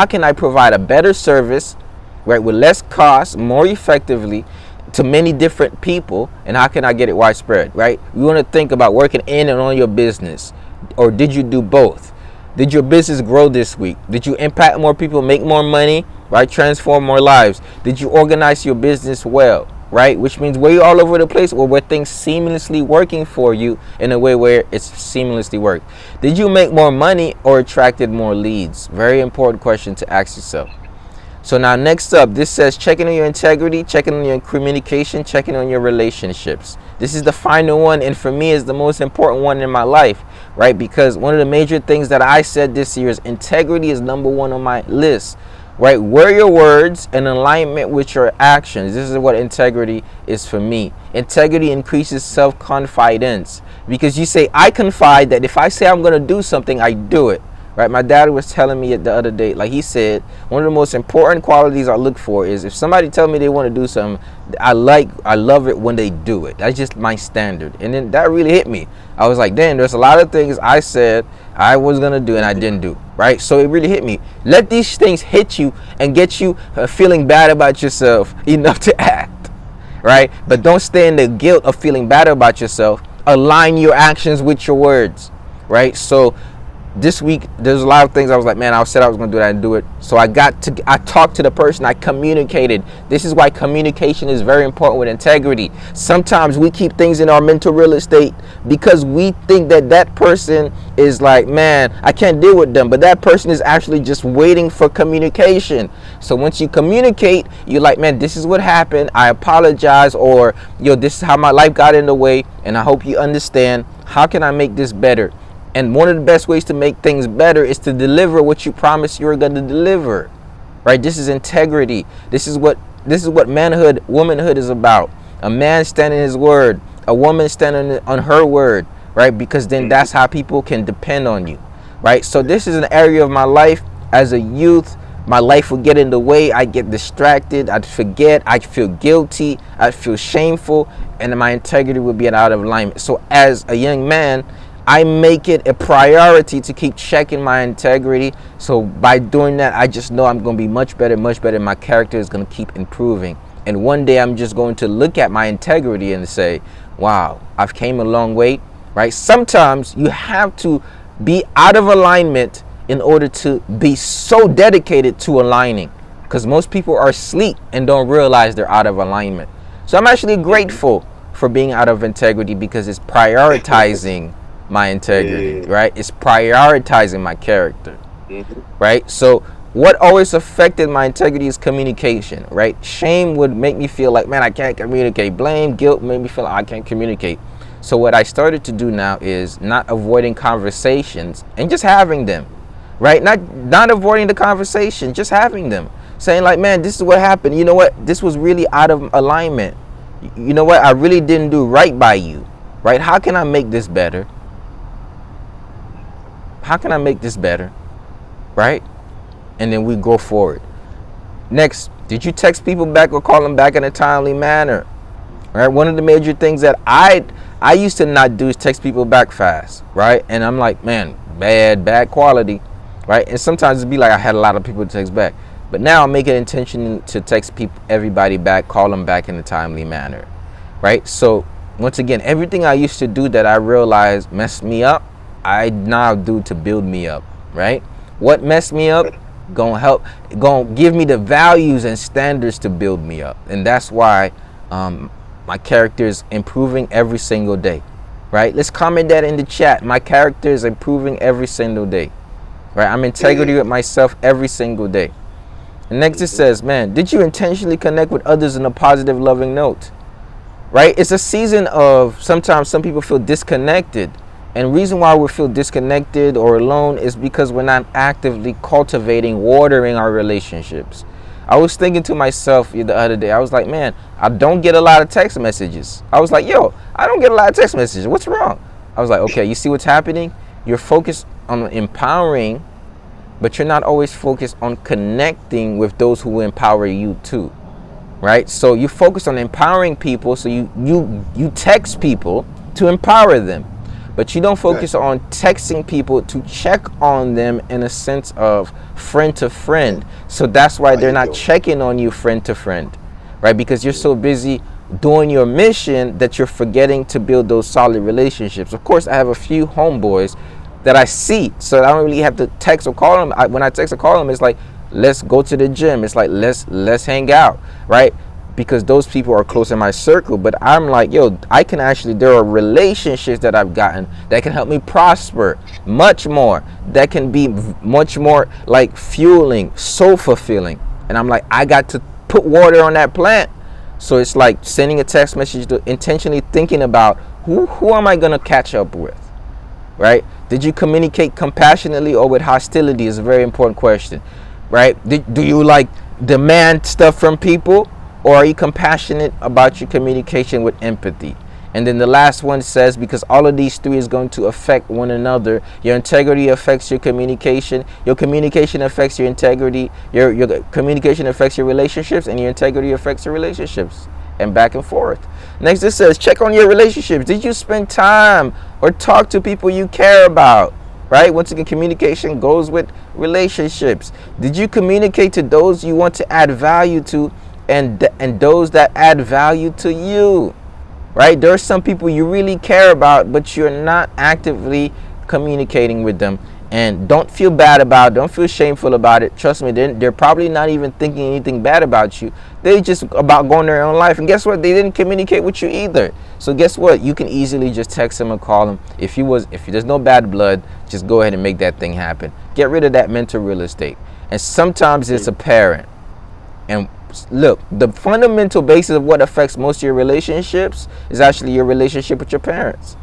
can I provide a better service, right, with less cost, more effectively to many different people, and how can I get it widespread, right? You want to think about working in and on your business, or did you do both? Did your business grow this week? Did you impact more people, make more money, right? Transform more lives? Did you organize your business well, right? Which means were you all over the place, or were things seamlessly working for you in a way where it's seamlessly worked? Did you make more money or attracted more leads? Very important question to ask yourself. So now next up, this says checking on your integrity, checking on your communication, checking on your relationships. This is the final one, and for me is the most important one in my life, right? Because one of the major things that I said this year is integrity is number one on my list, right? Were your words in alignment with your actions? This is what integrity is for me. Integrity increases self-confidence, because you say, I confide that if I say I'm going to do something, I do it. Right, my dad was telling me the other day, like he said, one of the most important qualities I look for is if somebody tell me they want to do something, I love it when they do it. That's just my standard. And then that really hit me. I was like, damn, there's a lot of things I said I was gonna do and I didn't do. Right, so it really hit me. Let these things hit you and get you feeling bad about yourself enough to act. Right, but don't stay in the guilt of feeling bad about yourself. Align your actions with your words. Right, so this week there's a lot of things I was like, man, I said I was gonna do that and do it. So I talked to the person, I communicated. This is why communication is very important with integrity. Sometimes we keep things in our mental real estate because we think that person is like, man, I can't deal with them, but that person is actually just waiting for communication. So once you communicate, you're like, man, this is what happened, I apologize, or this is how my life got in the way, and I hope you understand. How can I make this better? And one of the best ways to make things better is to deliver what you promised you were going to deliver. Right? This is integrity. This is what manhood, womanhood is about. A man standing his word, a woman standing on her word, right? Because then that's how people can depend on you. Right? So this is an area of my life as a youth. My life would get in the way. I get distracted. I'd forget. I'd feel guilty. I'd feel shameful, and my integrity would be out of alignment. So as a young man, I make it a priority to keep checking my integrity. So by doing that, I just know I'm going to be much better. My character is going to keep improving. And one day I'm just going to look at my integrity and say, wow, I've came a long way, right? Sometimes you have to be out of alignment in order to be so dedicated to aligning, because most people are asleep and don't realize they're out of alignment. So I'm actually grateful for being out of integrity, because it's prioritizing my integrity, right? It's prioritizing my character, right? So what always affected my integrity is communication, right? Shame would make me feel like, man, I can't communicate. Blame, guilt made me feel like I can't communicate. So what I started to do now is not avoiding conversations and just having them, right? Not avoiding the conversation, just having them. Saying like, man, this is what happened. You know what? This was really out of alignment. You know what? I really didn't do right by you, right? How can I make this better? How can I make this better, right? And then we go forward. Next, did you text people back or call them back in a timely manner? Right? One of the major things that I used to not do is text people back fast, right? And I'm like, man, bad quality, right? And sometimes it'd be like I had a lot of people to text back. But now I make it intention to text everybody back, call them back in a timely manner, right? So once again, everything I used to do that I realized messed me up, I now do to build me up, right? What messed me up gonna give me the values and standards to build me up. And that's why my character is improving every single day, right? Let's comment that in the chat. My character is improving every single day, right? I'm integrity with myself every single day. And next it says, man, did you intentionally connect with others in a positive, loving note, right? It's a season of sometimes some people feel disconnected. And reason why we feel disconnected or alone is because we're not actively cultivating, watering our relationships. I was thinking to myself the other day, I was like, man, I don't get a lot of text messages. I was like, yo, I don't get a lot of text messages. What's wrong? I was like, okay, you see what's happening? You're focused on empowering, but you're not always focused on connecting with those who empower you too, right? So you focus on empowering people, so you text people to empower them. But you don't focus on texting people to check on them in a sense of friend to friend. So that's why they're not checking on you friend to friend, right? Because you're so busy doing your mission that you're forgetting to build those solid relationships. Of course, I have a few homeboys that I see, so I don't really have to text or call them. When I text or call them, it's like, let's go to the gym. It's like, let's hang out, right? Because those people are close in my circle. But I'm like, yo, there are relationships that I've gotten that can help me prosper much more, that can be much more like fueling, so fulfilling. And I'm like, I got to put water on that plant. So it's like sending a text message, to intentionally thinking about who am I going to catch up with, right? Did you communicate compassionately or with hostility is a very important question, right? Do you like demand stuff from people? Or are you compassionate about your communication with empathy? And then the last one says, because all of these three is going to affect one another. Your integrity affects your communication affects your integrity, your communication affects your relationships, and your integrity affects your relationships, and back and forth. Next it says, check on your relationships. Did you spend time or talk to people you care about? Right? Once again, communication goes with relationships. Did you communicate to those you want to add value to, and those that add value to you, right? There are some people you really care about, but you're not actively communicating with them. And don't feel bad about it. Don't feel shameful about it. Trust me, they're probably not even thinking anything bad about you. They're just about going their own life. And guess what? They didn't communicate with you either. So guess what? You can easily just text them or call them. If there's no bad blood, just go ahead and make that thing happen. Get rid of that mental real estate. And sometimes it's a parent. And look, the fundamental basis of what affects most of your relationships is actually your relationship with your parents,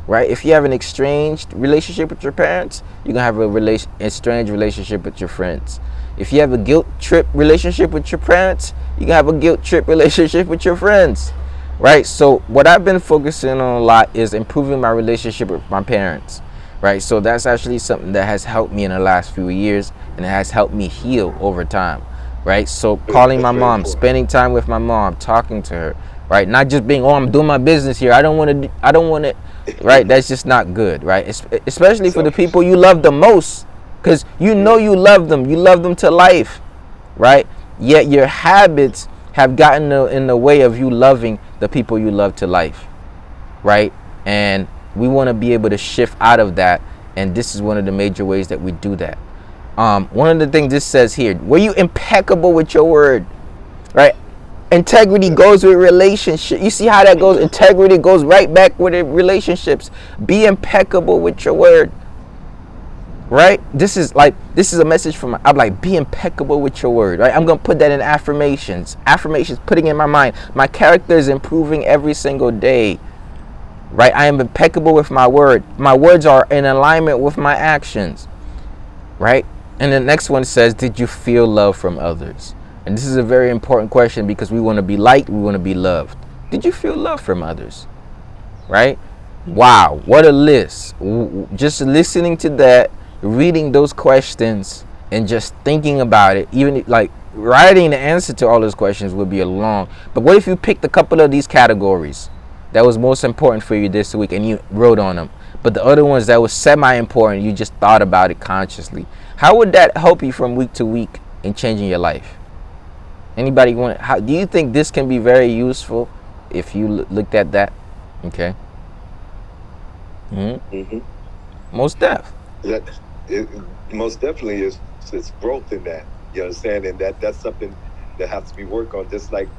right? If you have an estranged relationship with your parents, you're going to have a estranged relationship with your friends. If you have a guilt trip relationship with your parents, you're going to have a guilt trip relationship with your friends, right? So what I've been focusing on a lot is improving my relationship with my parents, right? So that's actually something that has helped me in the last few years, and it has helped me heal over time. Right, so calling my mom, spending time with my mom, talking to her, right? Not just being, I'm doing my business here. I don't want to, right? That's just not good, right? Especially for the people you love the most, because you know you love them to life, right? Yet your habits have gotten in the way of you loving the people you love to life, right? And we want to be able to shift out of that, and this is one of the major ways that we do that. One of the things this says here, were you impeccable with your word, right? Integrity goes with relationship. You see how that goes? Integrity goes right back with relationships. Be impeccable with your word, right? This is a message from I'm like, be impeccable with your word, right? I'm gonna put that in affirmations, putting in my mind, my character is improving every single day, right? I am impeccable with my words are in alignment with my actions, right? And the next one says, did you feel love from others? And this is a very important question because we want to be liked, we want to be loved. Did you feel love from others? Right? Wow, what a list. Just listening to that, reading those questions, and just thinking about it, even like writing the answer to all those questions would be a long. But what if you picked a couple of these categories that was most important for you this week and you wrote on them? But the other ones that was semi important, you just thought about it consciously. How would that help you from week to week in changing your life? Anybody want? How do you think this can be very useful if you looked at that? Okay. Mm-hmm. Most def. That it, most definitely is it's growth in that. You understand, and that's something that has to be worked on. Just like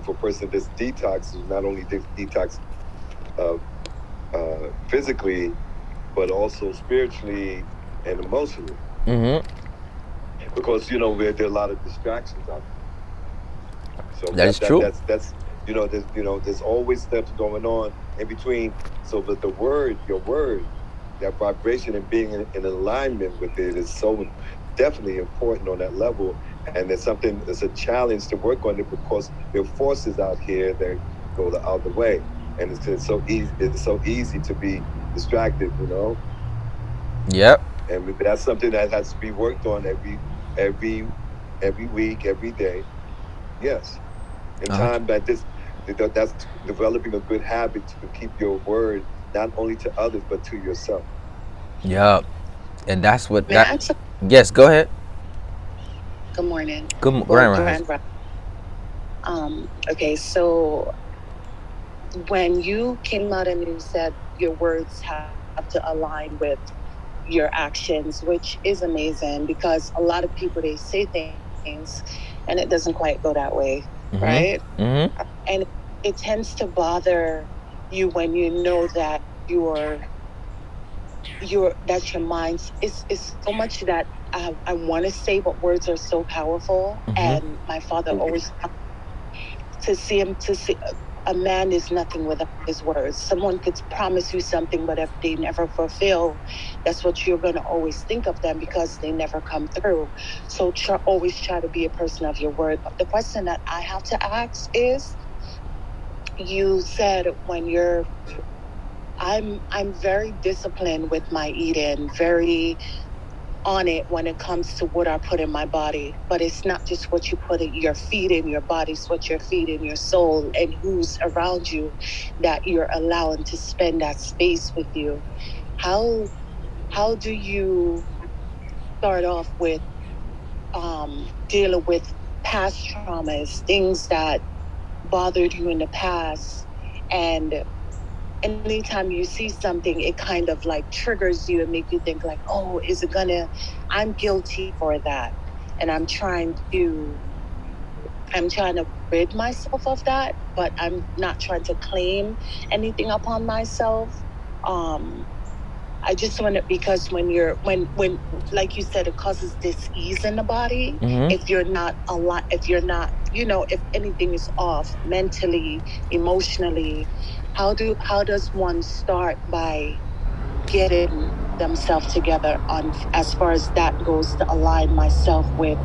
for a person this detox is not only detox uh, physically, but also spiritually and emotionally. Mm-hmm. Because there are a lot of distractions out there. So That is true. that's there's always steps going on in between. So that your word, that vibration and being in alignment with it is so definitely important on that level. And it's something, it's a challenge to work on it because there are forces out here that go the other way. And it's so easy. It's so easy to be distracted. Yep. And that's something that has to be worked on every every week, every day. Yes, in Uh-huh. time that that's developing a good habit to keep your word not only to others but to yourself. Yep. And that's what May I that. ask a Yes. Go ahead. good morning or Grand Rise. grand rising? Okay, so when you came out and you said your words have to align with your actions, which is amazing because a lot of people they say things and it doesn't quite go that way, right? Mm-hmm. Mm-hmm. And it tends to bother you when you know that your mind is so much that I want to say, but words are so powerful. Mm-hmm. And my father always to see him to see a man is nothing without his words. Someone could promise you something, but if they never fulfill, that's what you're going to always think of them because they never come through. So always try to be a person of your word. But the question that I have to ask is, you said when you're I'm very disciplined with my eating, very on it when it comes to what I put in my body. But it's not just what you put in your feet in your body, it's what you're feeding your soul and who's around you that you're allowing to spend that space with you. How how do you start off with dealing with past traumas, things that bothered you in the past, and anytime you see something, it kind of like triggers you and make you think like, oh, is it gonna, I'm guilty for that. And I'm trying to rid myself of that, but I'm not trying to claim anything upon myself. Um, I just want to, because when like you said, it causes dis-ease in the body. Mm-hmm. If you're not a lot, if you're not, if anything is off mentally, emotionally, how does one start by getting themselves together on as far as that goes to align myself with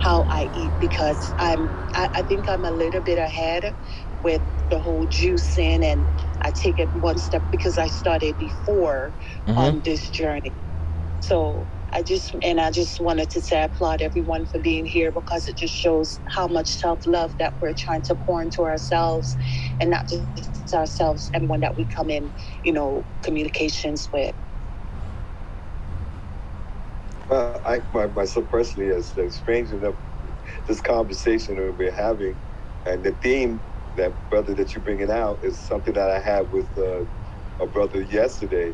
how I eat? Because I think I'm a little bit ahead with the whole juicing, and I take it one step because I started before Mm-hmm. on this journey. So I just wanted to say I applaud everyone for being here because it just shows how much self-love that we're trying to pour into ourselves, and not just ourselves, everyone that we come in, communications with. Well, I myself personally, as strange enough, this conversation that we're having, and the theme that brother that you're bringing out is something that I had with a brother yesterday,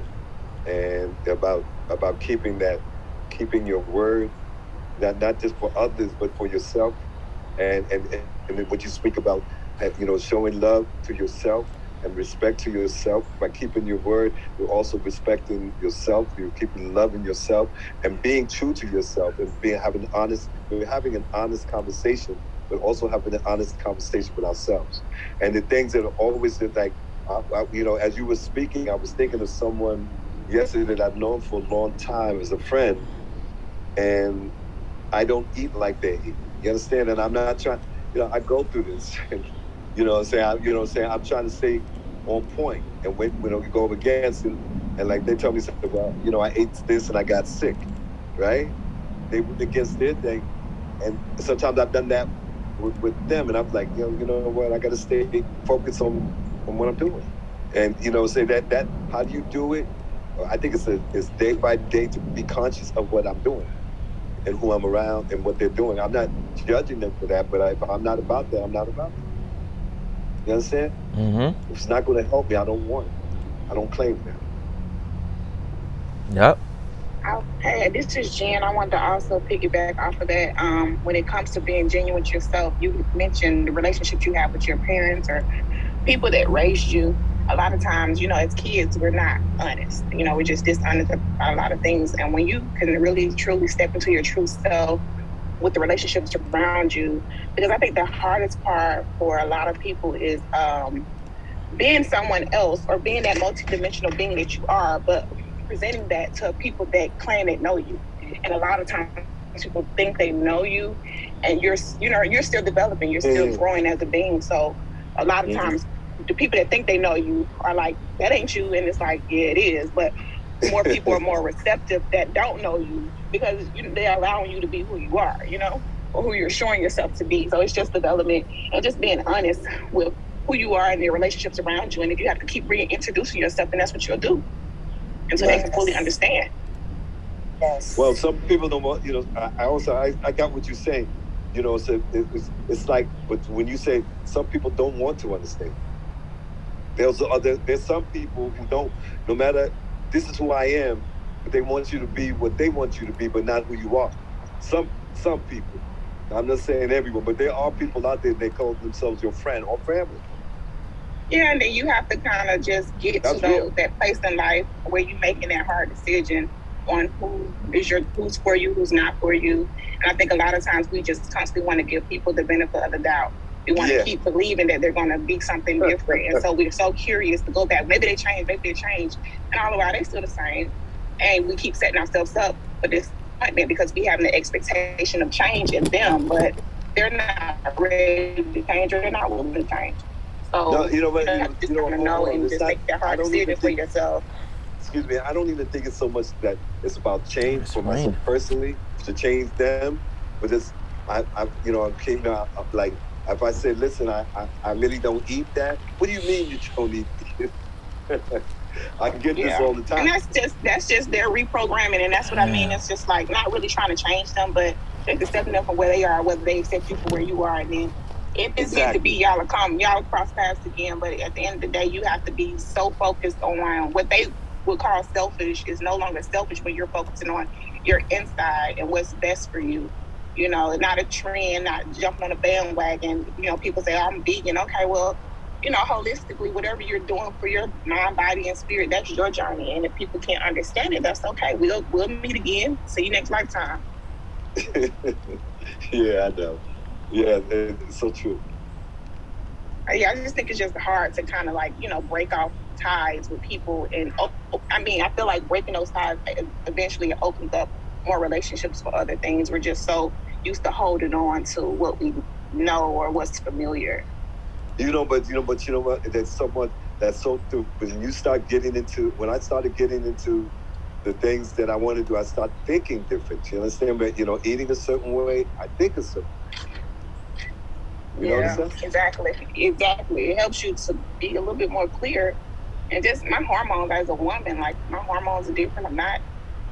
and about keeping your word, not just for others but for yourself, and then what you speak about, showing love to yourself. and respect to yourself. By keeping your word, you're also respecting yourself. You're keeping loving yourself and being true to yourself, and being having honest. We're having an honest conversation, but also having an honest conversation with ourselves. And the things that are always like, as you were speaking, I was thinking of someone yesterday that I've known for a long time as a friend, and I don't eat like they eat. You understand? And I'm not trying. I go through this. And, I'm trying to stay on point. And when you go against it, and like they tell me, say, well, I ate this and I got sick, right? They went against their thing, and sometimes I've done that with them, and I'm like, you know what? I got to stay focused on what I'm doing, and say that how do you do it? I think it's day by day to be conscious of what I'm doing and who I'm around and what they're doing. I'm not judging them for that, but if I'm not about that, I'm not about that. You understand? Mm-hmm. If it's not going to help me, I don't want it. I don't claim that. Yep. Hey, this is Jen. I wanted to also piggyback off of that. When it comes to being genuine with yourself, you mentioned the relationships you have with your parents or people that raised you. A lot of times, as kids, we're not honest. We're just dishonest about a lot of things. And when you can really, truly step into your true self with the relationships around you, because I think the hardest part for a lot of people is being someone else or being that multidimensional being that you are, but presenting that to people that claim they know you. And a lot of times people think they know you, and you're still developing, you're still growing as a being. So a lot of times the people that think they know you are like, that ain't you, and it's like, yeah, it is. But more people are more receptive that don't know you because they're allowing you to be who you are, or who you're showing yourself to be. So it's just development and just being honest with who you are and your relationships around you. And if you have to keep reintroducing yourself, then that's what you'll do until they can fully understand. Yes. Well, some people don't want, I got what you're saying. So it's like, but when you say some people don't want to understand, there's some people who don't, no matter, this is who I am, but they want you to be what they want you to be, but not who you are. Some people. I'm not saying everyone, but there are people out there, they call themselves your friend or family. Yeah, and then you have to kind of just get to that place in life where you're making that hard decision on who's for you, who's not for you. And I think a lot of times we just constantly want to give people the benefit of the doubt. We want to keep believing that they're going to be something different. And so we're so curious to go back. Maybe they change. And all the while, they still the same. And we keep setting ourselves up for disappointment because we have an expectation of change in them, but they're not ready to change or they're not willing to change. So no, you have to just kind of know and just make that hard decision for yourself. Excuse me, I don't even think it's so much that it's about change for myself personally to change them, but it's I came out like if I say, listen, I really don't eat that. What do you mean you don't eat it? I get this all the time. And that's just their reprogramming, and that's what I mean. It's just like not really trying to change them, but just accepting them from where they are, whether they accept you for where you are, and then if it's meant to be, y'all cross paths again. But at the end of the day, you have to be so focused on what they would call selfish is no longer selfish when you're focusing on your inside and what's best for you. Not a trend, not jumping on a bandwagon. People say, oh, I'm vegan. Okay, well, holistically, whatever you're doing for your mind, body, and spirit, that's your journey. And if people can't understand it, that's okay. We'll meet again. See you next lifetime. Yeah, I know. Yeah, it's so true. Yeah, I just think it's just hard to kind of like, break off ties with people. And I feel like breaking those ties eventually opens up more relationships for other things. We're just so used to holding on to what we know or what's familiar. But you know what? There's someone that's so through. When you start getting into, when I started getting into the things that I want to do, I start thinking different. You understand? But eating a certain way, I think a certain way. You notice that? Exactly. It helps you to be a little bit more clear. And just my hormones as a woman, like my hormones are different. I'm not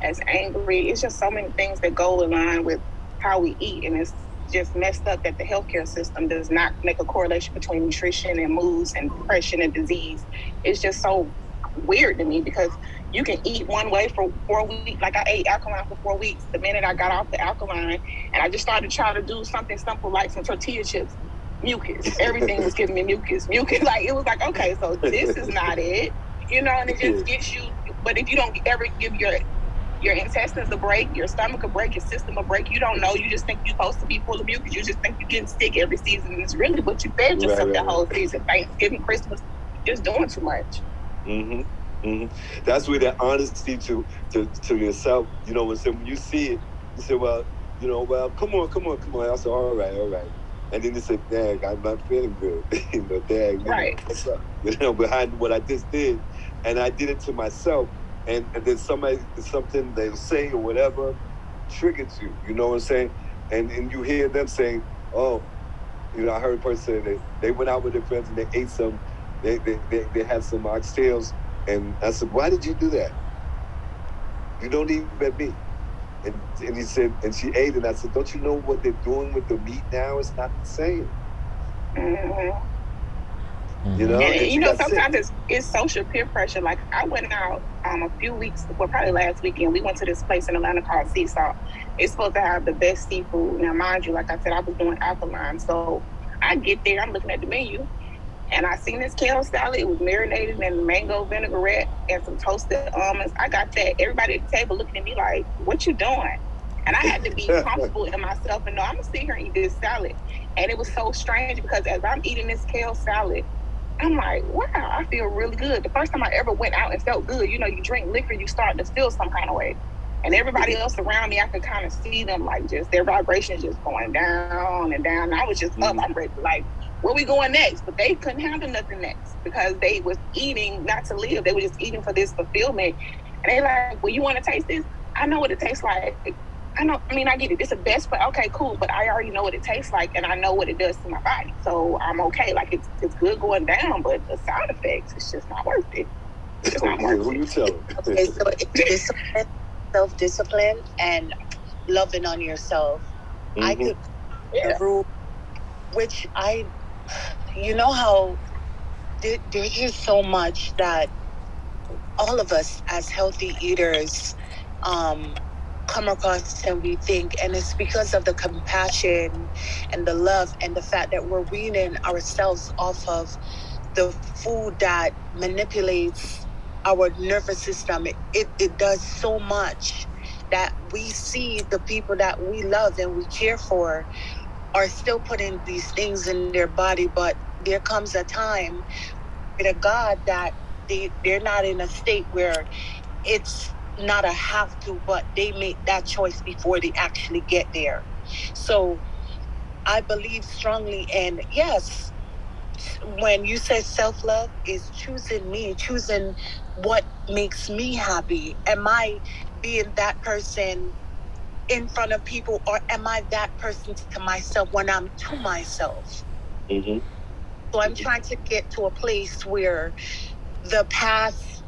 as angry. It's just so many things that go in line with how we eat, and it's just messed up that the healthcare system does not make a correlation between nutrition and moods and depression and disease. It's just so weird to me because you can eat one way for 4 weeks. Like I ate alkaline for 4 weeks. The minute I got off the alkaline and I just started trying to do something simple like some tortilla chips, mucus. Everything was giving me mucus. Like, it was like, okay, so this is not it. And it just gets you. But if you don't ever give your intestines a break, your stomach a break, your system a break, you don't know. You just think you're supposed to be full of mucus. You just think you're getting sick every season. And it's really what you fed yourself that whole season. Thanksgiving, Christmas, just doing too much. That's where that honesty to yourself, when you see it, you say, well, come on. I said, all right. And then you say, dang, I'm not feeling good. Dang, right. What's up? Behind what I just did. And I did it to myself. And then something they'll say or whatever triggers you. You know what I'm saying? And you hear them saying, oh, I heard a person say that they went out with their friends and they ate some, they had some oxtails. And I said, why did you do that? You don't eat red meat. And he said, and she ate it. And I said, don't you know what they're doing with the meat now? It's not the same. And sometimes it's social peer pressure. Like, I went out a few weeks, probably last weekend. We went to this place in Atlanta called Seesaw. It's supposed to have the best seafood. Now, mind you, like I said, I was doing alkaline. So I get there, I'm looking at the menu, and I seen this kale salad. It was marinated in mango vinaigrette and some toasted almonds. I got that. Everybody at the table looking at me like, what you doing? And I had to be comfortable in myself and know I'm going to sit here and eat this salad. And it was so strange because as I'm eating this kale salad, I'm like, wow, I feel really good. The first time I ever went out and felt good, you drink liquor, you start to feel some kind of way. And everybody else around me, I could kind of see them, like, just their vibrations just going down and down. And I was just up. I'm ready to, like, where we going next? But they couldn't handle nothing next because they was eating not to live. They were just eating for this fulfillment. And they like, well, you want to taste this? I know what it tastes like. I get it. It's the best, but okay, cool. But I already know what it tastes like, and I know what it does to my body. So I'm okay. Like, it's good going down, but the side effects, it's just not worth it. It's not worth it. Who you telling? Okay, so it's discipline, self-discipline, and loving on yourself. I could rule, which how there's just so much that all of us as healthy eaters come across and we think, and it's because of the compassion and the love and the fact that we're weaning ourselves off of the food that manipulates our nervous system. It does so much that we see the people that we love and we care for are still putting these things in their body, but there comes a time with a God that they're not in a state where it's not a have to, but they make that choice before they actually get there. So I believe strongly in, yes, when you say self-love is choosing what makes me happy. Am I being that person in front of people, or am I that person to myself when I'm to myself? So I'm trying to get to a place where the past,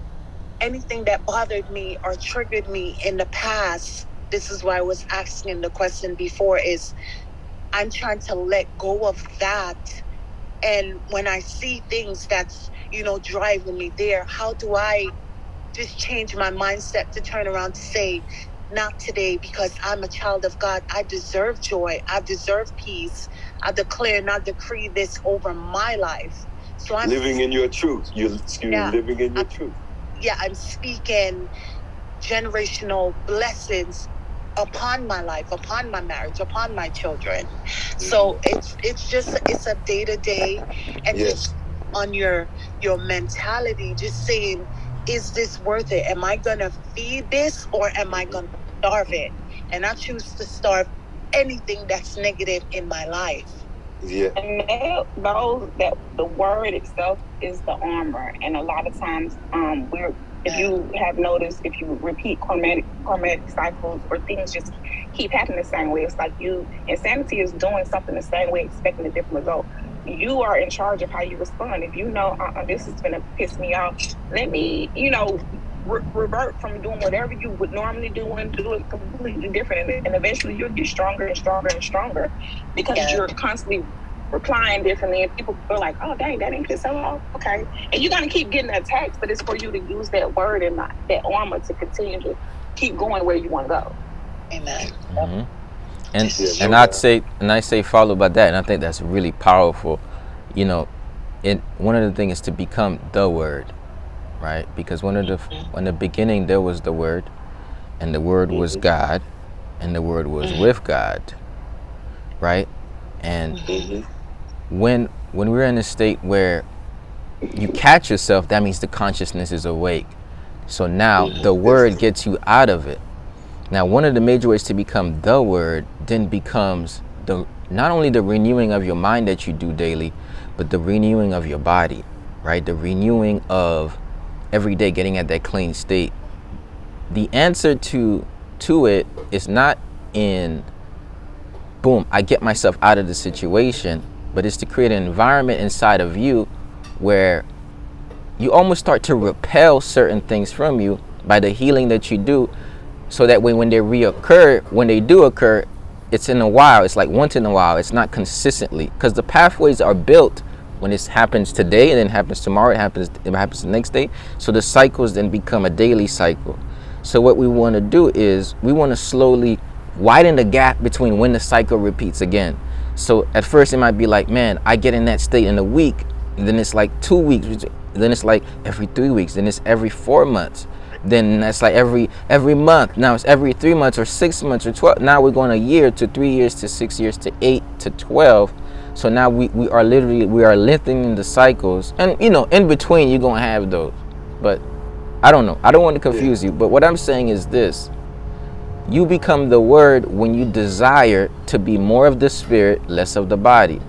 anything that bothered me or triggered me in the past, this is why I was asking the question before, is I'm trying to let go of that. And when I see things that's, driving me there, how do I just change my mindset to turn around to say, not today, because I'm a child of God. I deserve joy. I deserve peace. I declare and I decree this over my life. So I'm living in your truth. You're living in your truth. Yeah, I'm speaking generational blessings upon my life, upon my marriage, upon my children. So it's a day to day, and just on your mentality, just saying, is this worth it? Am I gonna feed this, or am I gonna starve it? And I choose to starve anything that's negative in my life. Yeah. And that the word itself is the armor. And a lot of times, if you have noticed, if you repeat karmatic cycles or things just keep happening the same way, it's like insanity is doing something the same way, expecting a different result. You are in charge of how you respond. If you know, this is going to piss me off, let me, revert from doing whatever you would normally do and do it completely different. And eventually you'll get stronger and stronger and stronger because you're constantly replying differently, and people feel like, oh, dang, that ain't piss her off. Okay. And you're going to keep getting attacks, but it's for you to use that word and that armor to continue to keep going where you want to go. Amen. And Yeah, and no I'd doubt. say and I say followed by that, and I think that's really powerful. You know, one of the things is to become the word, right? Because in the beginning there was the word, and the word was Mm-hmm. God, and the word was with God, right? And Mm-hmm. when we're in a state where you catch yourself, that means the consciousness is awake. So now the Mm-hmm. word gets you out of it. Now, one of the major ways to become the word then becomes the not only the renewing of your mind that you do daily, but the renewing of your body, right? The renewing of every day getting at that clean state. The answer to it is not in boom, I get myself out of the situation, but it's to create an environment inside of you where you almost start to repel certain things from you by the healing that you do, so that way when they reoccur, when they do occur, it's in a while, it's like once in a while, it's not consistently, because the pathways are built when this happens today and then happens tomorrow, it happens the next day, so the cycles then become a daily cycle. So what we want to do is we want to slowly widen the gap between when the cycle repeats again. So at first it might be like, man, I get in that state in a week, and then it's like 2 weeks, then it's like every 3 weeks, then it's every 4 months, then that's like every month, now it's every 3 months or 6 months or 12, now we're going a year to 3 years to 6 years to 8 to 12. So now we are lengthening the cycles, and in between you're gonna have those, but I don't know, I don't want to Yeah. confuse you, but what I'm saying is this: you become the word when you desire to be more of the spirit, less of the body.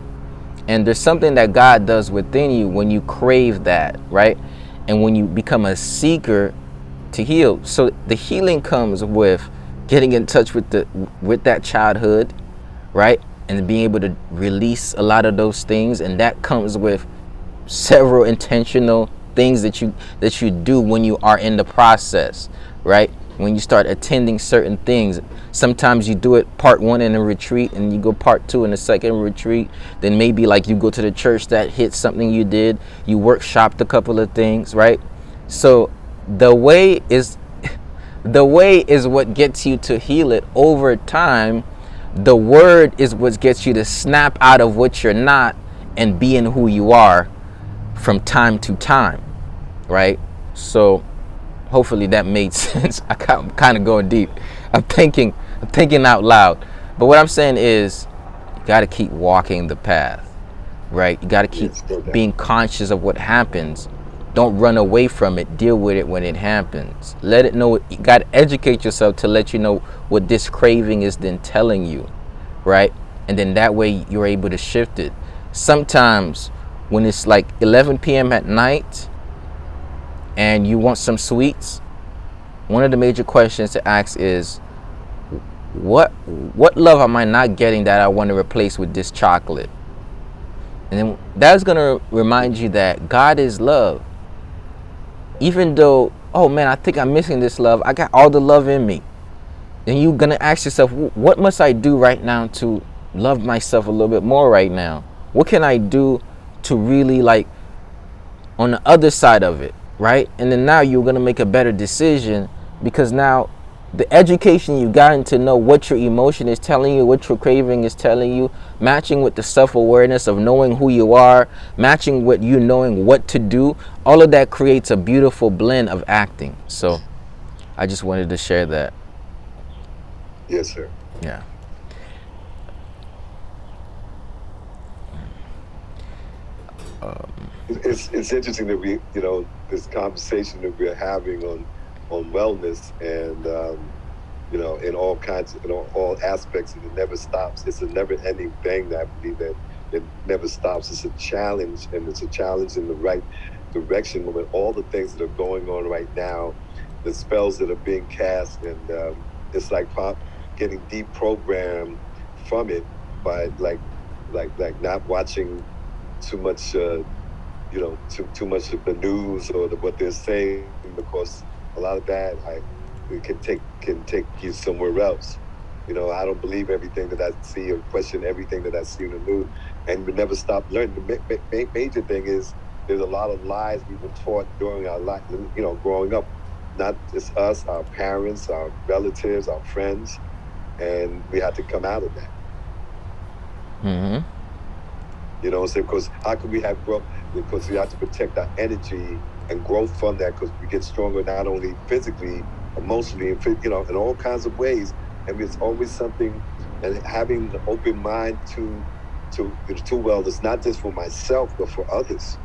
And there's something that God does within you when you crave that, right? And when you become a seeker to heal. So the healing comes with getting in touch with that childhood, right? And being able to release a lot of those things, and that comes with several intentional things that you do when you are in the process, right? When you start attending certain things, sometimes you do it part one in a retreat, and you go part two in the second retreat. Then maybe like you go to the church that hit something you did, you workshopped a couple of things, right? So the way is the way is what gets you to heal it over time. The word is what gets you to snap out of what you're not and being who you are from time to time, right? So hopefully that made sense. I'm kind of going deep. I'm thinking out loud. But what I'm saying is, you got to keep walking the path, right? You got to keep Yes, no doubt. being conscious of what happens. Don't run away from it. Deal with it when it happens. Let it know. You got to educate yourself to let you know what this craving is then telling you, right? And then that way you're able to shift it. Sometimes when it's like 11 p.m. at night and you want some sweets, one of the major questions to ask is, what love am I not getting that I want to replace with this chocolate? And then that's going to remind you that God is love. Even though, oh man, I think I'm missing this love, I got all the love in me. Then you're going to ask yourself, what must I do right now to love myself a little bit more right now? What can I do to really, like, on the other side of it, right? And then now you're going to make a better decision, because now the education you've gotten to know what your emotion is telling you, what your craving is telling you, matching with the self-awareness of knowing who you are, matching with you knowing what to do, all of that creates a beautiful blend of acting. So I just wanted to share that. Yes, sir. Yeah. It's interesting that this conversation that we're having on wellness, and in all kinds, all aspects, and it never stops. It's a never ending thing that I believe that it never stops. It's a challenge, and it's a challenge in the right direction with all the things that are going on right now, the spells that are being cast, and it's like getting deprogrammed from it by not watching too much too much of the news or what they're saying, because a lot of that it can take you somewhere else. I don't believe everything that I see or question everything that I see in the news, and we never stop learning. The major thing is there's a lot of lies we've been taught during our life, growing up, not just us, our parents, our relatives, our friends, and we had to come out of that. Mm-hmm. You know what I'm saying? Because how can we have growth? Because we have to protect our energy and growth from that, because we get stronger not only physically, emotionally, and in all kinds of ways. And it's always something, and having an open mind to wellness, not just for myself but for others.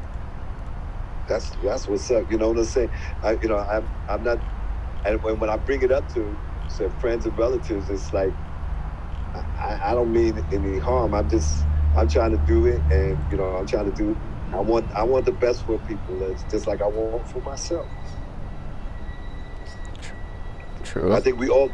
That's what's up. You know what I'm saying? I'm not, and when I bring it up to say friends and relatives, it's like I don't mean any harm. I'm trying to do it, and I'm trying to do. I want the best for people. It's just like I want for myself. True. I think we all.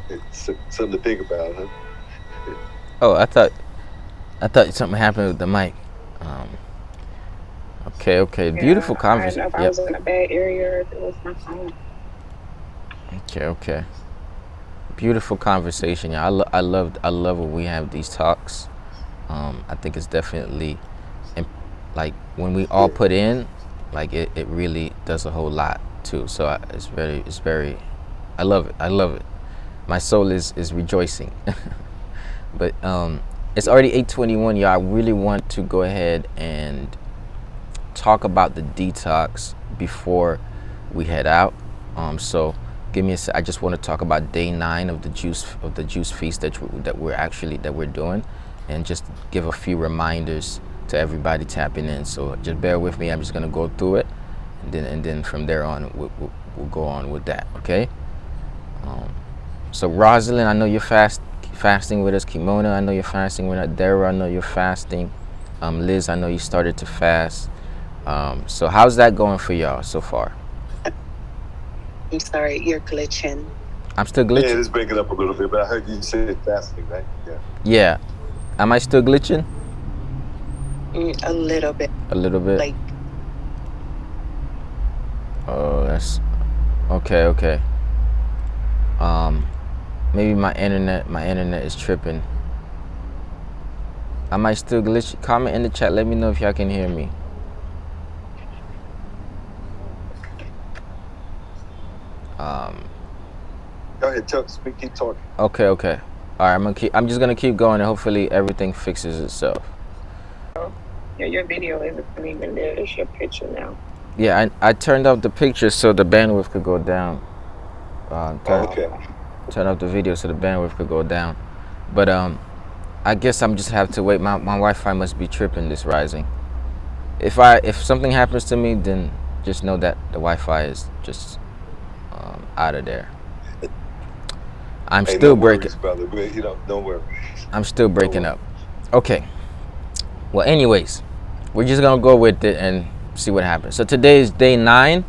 It's something to think about, huh? Oh, I thought something happened with the mic. Okay. Yeah, Beautiful I didn't conversation. know if I was in a bad area or if it was my phone. Okay. Beautiful conversation. Yeah, I love when we have these talks. I think it's definitely, like when we all put in, like it really does a whole lot too. So it's very, I love it. My soul is rejoicing. But it's already 8:21, y'all. I really want to go ahead and talk about the detox before we head out. So give me a sec. I just want to talk about day 9 of the juice feast that we're doing, and just give a few reminders to everybody tapping in. So just bear with me. I'm just gonna go through it, and then from there on we'll go on with that. Okay. So Rosalind, I know you're fasting with us. Kimona, I know you're fasting with us. Dara, I know you're fasting. Liz, I know you started to fast. So how's that going for y'all so far? I'm sorry, you're glitching. I'm still glitching. Yeah, it's breaking up a little bit, but I heard you say fasting, right? Yeah. Yeah. Am I still glitching? A little bit. A little bit. Like, Oh, that's okay. Maybe my internet is tripping. Am I still glitching? Comment in the chat. Let me know if y'all can hear me. Go ahead, keep talking. Okay. All right, I'm just gonna keep going, and hopefully everything fixes itself. Yeah, your video isn't even there. It's your picture now. Yeah, I turned off the picture so the bandwidth could go down. Okay. Turn off the video so the bandwidth could go down. But I guess I'm just have to wait. My Wi-Fi must be tripping this rising. If something happens to me, then just know that the Wi-Fi is just out of there. I'm Hey, still no breaking. worries, brother. Don't worry. I'm still breaking up. Okay. Well, anyways, we're just gonna go with it and see what happens. So today is day 9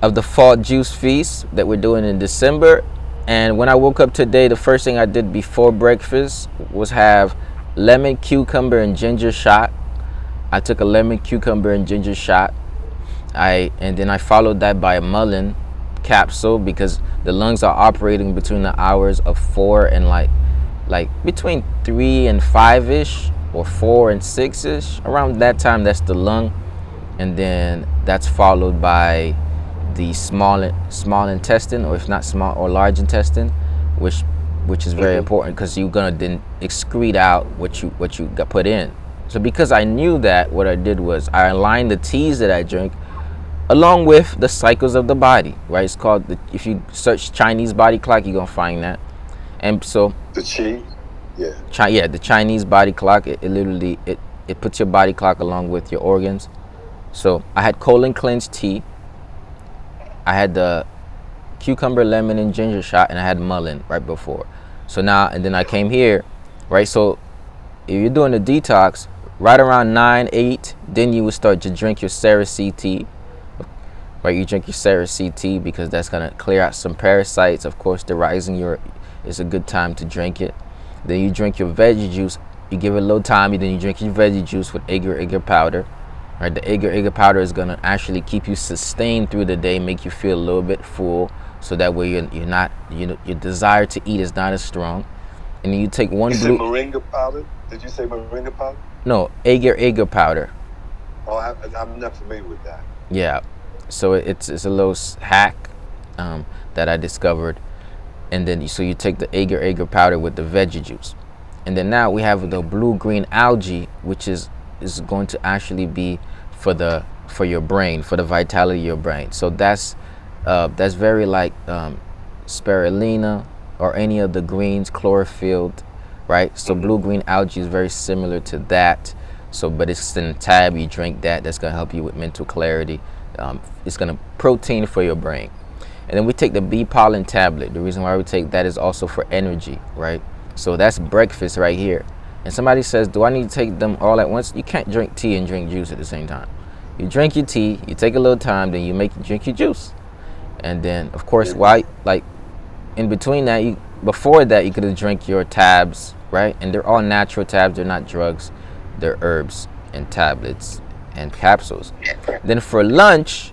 of the fall juice feast that we're doing in December. And when I woke up today, the first thing I did before breakfast was have lemon, cucumber, and ginger shot. I took a lemon, cucumber, and ginger shot. And then I followed that by a mullein capsule, because the lungs are operating between the hours of 4 and like between 3 and 5-ish, or 4 and 6-ish. Around that time, that's the lung. And then that's followed by the small intestine, or if not small or large intestine, which is very important, because you're gonna then excrete out what you got put in. So because I knew that, what I did was I aligned the teas that I drink along with the cycles of the body, right? It's called, if you search Chinese body clock, you're gonna find that. And so The chi? Yeah. the Chinese body clock, it literally it puts your body clock along with your organs. So I had colon cleanse tea, I had the cucumber, lemon, and ginger shot, and I had mullein right before. So now, and then I came here, right? So if you're doing the detox, right around 9, 8, then you would start to drink your Cereseed tea, right? You drink your Cereseed tea because that's gonna clear out some parasites. Of course, the rising is a good time to drink it. Then you drink your veggie juice. You give it a little time, and then you drink your veggie juice with agar powder. Right, the agar powder is gonna actually keep you sustained through the day, make you feel a little bit full, so that way you're not, your desire to eat is not as strong. And then you take one You said moringa powder? Did you say moringa powder? No, agar powder. Oh, I'm not familiar with that. Yeah, so it's a little hack that I discovered, and then so you take the agar powder with the veggie juice, and then now we have the blue green algae, which is going to actually be for your brain, for the vitality of your brain. So that's very like spirulina or any of the greens, chlorophyll, right? So blue green algae is very similar to that. So, but it's in a tab. You drink that. That's gonna help you with mental clarity. It's gonna protein for your brain. And then we take the bee pollen tablet. The reason why we take that is also for energy, right? So that's breakfast right here. And somebody says, do I need to take them all at once? You can't drink tea and drink juice at the same time. You drink your tea, you take a little time, then you drink your juice. And then, of course, why, like, in between that, before that, you could have drank your tabs, right? And they're all natural tabs. They're not drugs. They're herbs and tablets and capsules. Then for lunch,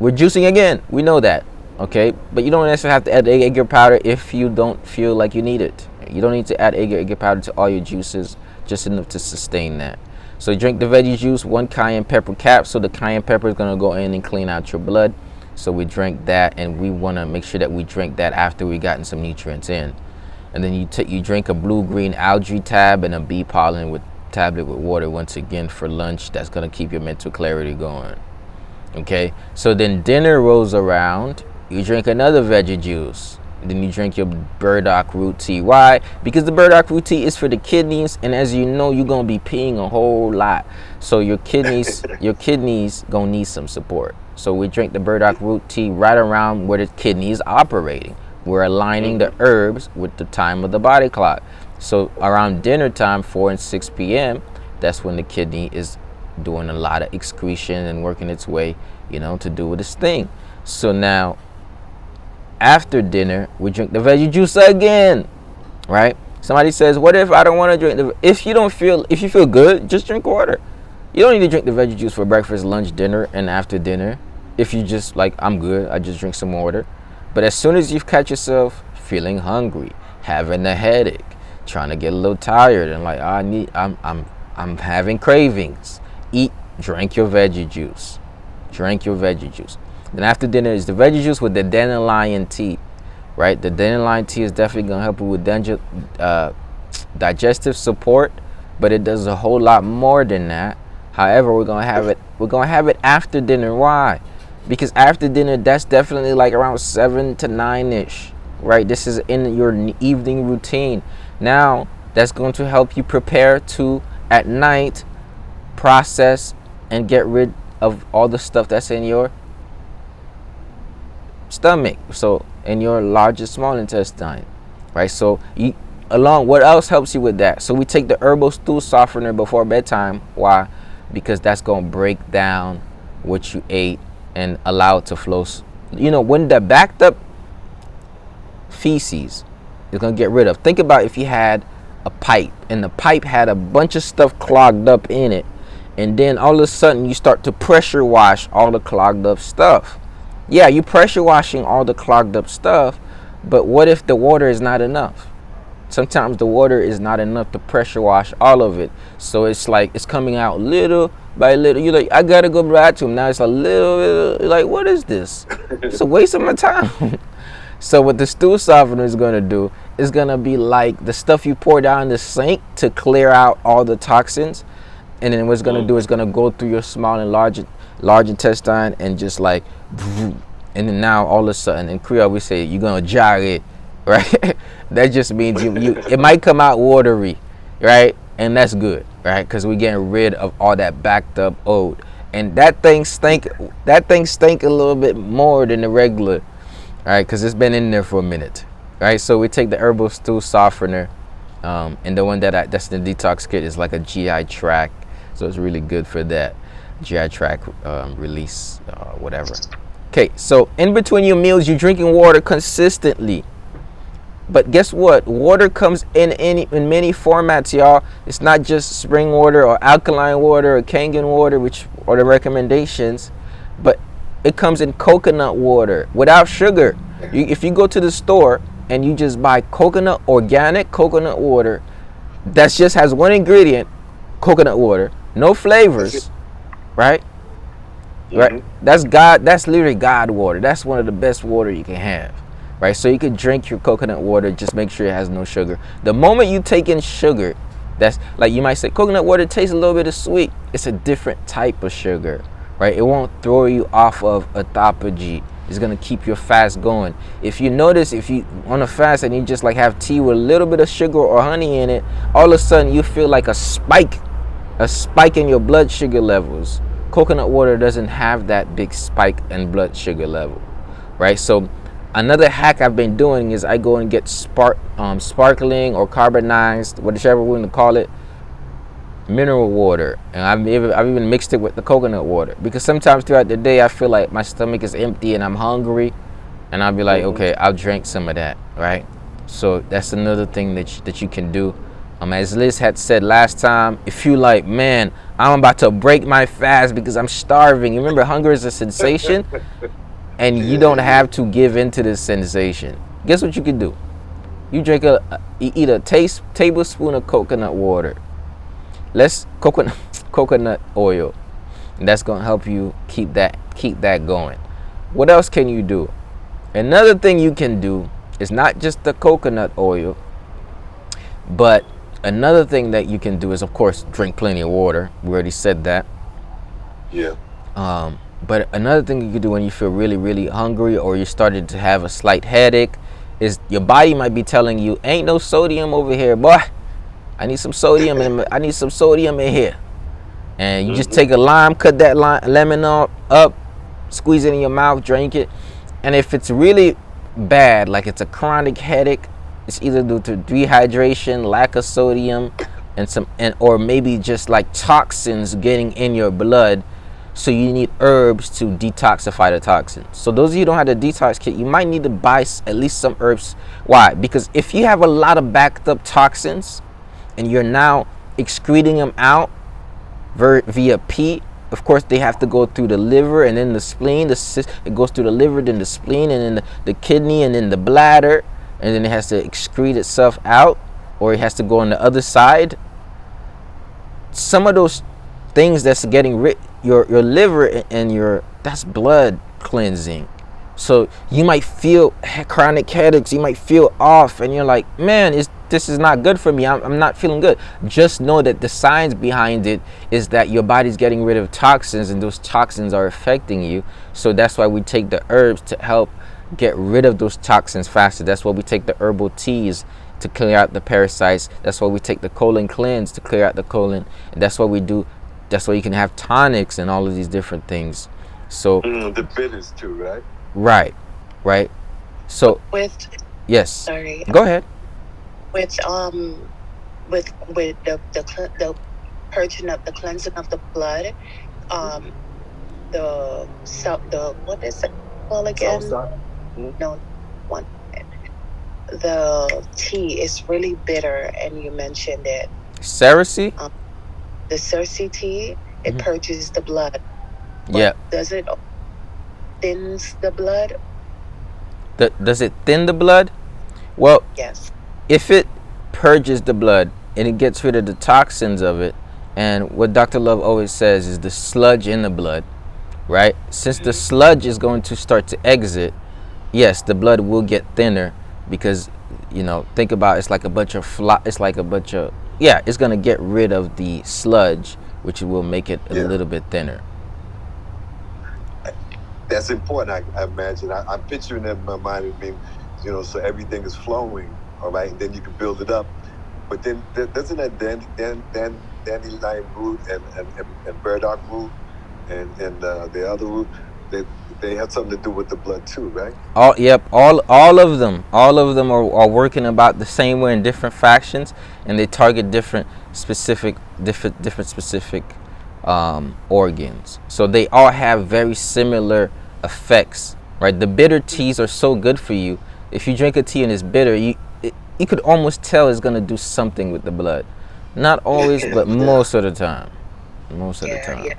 we're juicing again. We know that, okay? But you don't necessarily have to add agar powder if you don't feel like you need it. You don't need to add agar powder to all your juices, just enough to sustain that. So you drink the veggie juice, 1 cayenne pepper capsule. The cayenne pepper is going to go in and clean out your blood. So we drink that, and we want to make sure that we drink that after we gotten some nutrients in. And then you drink a blue-green algae tab and a bee pollen tablet with water once again for lunch. That's going to keep your mental clarity going. Okay, so then dinner rolls around. You drink another veggie juice. Then you drink your burdock root tea. Why? Because the burdock root tea is for the kidneys, and as you know, you're gonna be peeing a whole lot. So your kidneys gonna need some support. So we drink the burdock root tea right around where the kidney is operating. We're aligning the herbs with the time of the body clock. So around dinner time, 4 and 6 p.m., that's when the kidney is doing a lot of excretion and working its way, to do its thing. So now, after dinner, we drink the veggie juice again, right? Somebody says, what if I don't want to drink if you feel good, just drink water. You don't need to drink the veggie juice for breakfast, lunch, dinner, and after dinner. If you just like, I'm good, I just drink some water. But as soon as you catch yourself feeling hungry, having a headache, trying to get a little tired, and like, I'm having cravings, drink your veggie juice. Drink your veggie juice. Then after dinner is the veggie juice with the dandelion tea, right? The dandelion tea is definitely gonna help you with digestive support, but it does a whole lot more than that. However, we're gonna have it after dinner. Why? Because after dinner, that's definitely like around 7 to 9-ish, right? This is in your evening routine. Now, that's going to help you prepare to, at night, process and get rid of all the stuff that's in your stomach, so in your large and small intestine, right? So what else helps you with that? So we take the herbal stool softener before bedtime. Why? Because that's going to break down what you ate and allow it to flow. When the backed up feces is going to get rid of, think about if you had a pipe and the pipe had a bunch of stuff clogged up in it, and then all of a sudden you start to pressure wash all the clogged up stuff. Yeah, you're pressure washing all the clogged up stuff, but what if the water is not enough? Sometimes the water is not enough to pressure wash all of it. So it's like it's coming out little by little. You're like, I gotta go to the bathroom. Now it's a little, like, what is this? It's a waste of my time. So what the stool softener is gonna do is gonna be like the stuff you pour down the sink to clear out all the toxins. And then what it's gonna do is gonna go through your small and large intestine and just like, and then now all of a sudden in Creole we say you're gonna jar it, right? That just means it might come out watery, right? And that's good, right? Because we're getting rid of all that backed up old, and that thing stink a little bit more than the regular, right? Because it's been in there for a minute, right? So we take the herbal stool softener, and the one that's the detox kit is like a GI tract, so it's really good for that GI tract release, whatever. Okay, so in between your meals, you're drinking water consistently. But guess what? Water comes in many formats, y'all. It's not just spring water or alkaline water or Kangen water, which are the recommendations, but it comes in coconut water without sugar. If you go to the store and you just buy organic coconut water, that just has one ingredient, coconut water, no flavors. right? Right? Mm-hmm. That's God. That's literally God water. That's one of the best water you can have, right? So you can drink your coconut water. Just make sure it has no sugar. The moment you take in sugar, that's like you might say coconut water tastes a little bit of sweet. It's a different type of sugar, right? It won't throw you off of autophagy. It's gonna keep your fast going. If you notice, if you on a fast and you just like have tea with a little bit of sugar or honey in it, all of a sudden you feel like a spike in your blood sugar levels. Coconut water doesn't have that big spike in blood sugar level, right? So another hack I've been doing is I go and get sparkling or carbonized, whichever we want to call it, mineral water, and I've even mixed it with the coconut water, because sometimes throughout the day I feel like my stomach is empty and I'm hungry, and I'll be like, Mm-hmm. okay, I'll drink some of that, right? So that's another thing that you can do. As Liz had said last time, if you like, man, I'm about to break my fast because I'm starving. You remember, hunger is a sensation, and you don't Yeah. have to give in to this sensation. Guess what you can do? You you eat a tablespoon of coconut water. Let's coconut oil. And that's gonna help you keep that going. What else can you do? Another thing you can do is not just the coconut oil, but another thing that you can do is, of course, drink plenty of water. We already said that. Yeah. But another thing you can do when you feel really, really hungry or you started to have a slight headache is your body might be telling you, "Ain't no sodium over here, boy. I need some sodium in here." And you just Mm-hmm. take a lime, cut that lemon up, squeeze it in your mouth, drink it. And if it's really bad, like it's a chronic headache, it's either due to dehydration, lack of sodium, or maybe just like toxins getting in your blood. So you need herbs to detoxify the toxins. So those of you who don't have the detox kit, you might need to buy at least some herbs. Why? Because if you have a lot of backed up toxins and you're now excreting them out via pee, of course they have to go through the liver and then the spleen. It goes through the liver, then the spleen, and then the kidney, and then the bladder, and then it has to excrete itself out, or it has to go on the other side. Some of those things that's getting your liver and that's blood cleansing. So you might feel chronic headaches, you might feel off, and you're like, man, this is not good for me. I'm not feeling good. Just know that the science behind it is that your body's getting rid of toxins, and those toxins are affecting you. So that's why we take the herbs to help get rid of those toxins faster. That's why we take the herbal teas to clear out the parasites. That's why we take the colon cleanse to clear out the colon. And that's what we do. That's why you can have tonics and all of these different things. So The bitters too, right? right. So With yes, sorry, go ahead. with the purging of the cleansing of the blood, the what is it called again? Salsa. No, one. The tea is really bitter, and you mentioned it. Cersei. The Cersei tea, it purges the blood. But Yeah. does it thins the blood? Does it thin the blood? Well, Yes. if it purges the blood and it gets rid of the toxins of it, and what Dr. Love always says is the sludge in the blood, right? Since the sludge is going to start to exit, yes, the blood will get thinner, because think about it's like a bunch of it's going to get rid of the sludge, which will make it a little bit thinner. That's important. I imagine. I'm picturing that in my mind. I mean, so everything is flowing, all right, and then you can build it up. But then doesn't that dandelion root and burdock root and the other root, they have something to do with the blood too, right? All of them are working about the same way in different factions, and they target different specific organs. So they all have very similar effects, right? The bitter teas are so good for you. If you drink a tea and it's bitter, you could almost tell it's gonna do something with the blood. Not always, but most of the time. Yeah.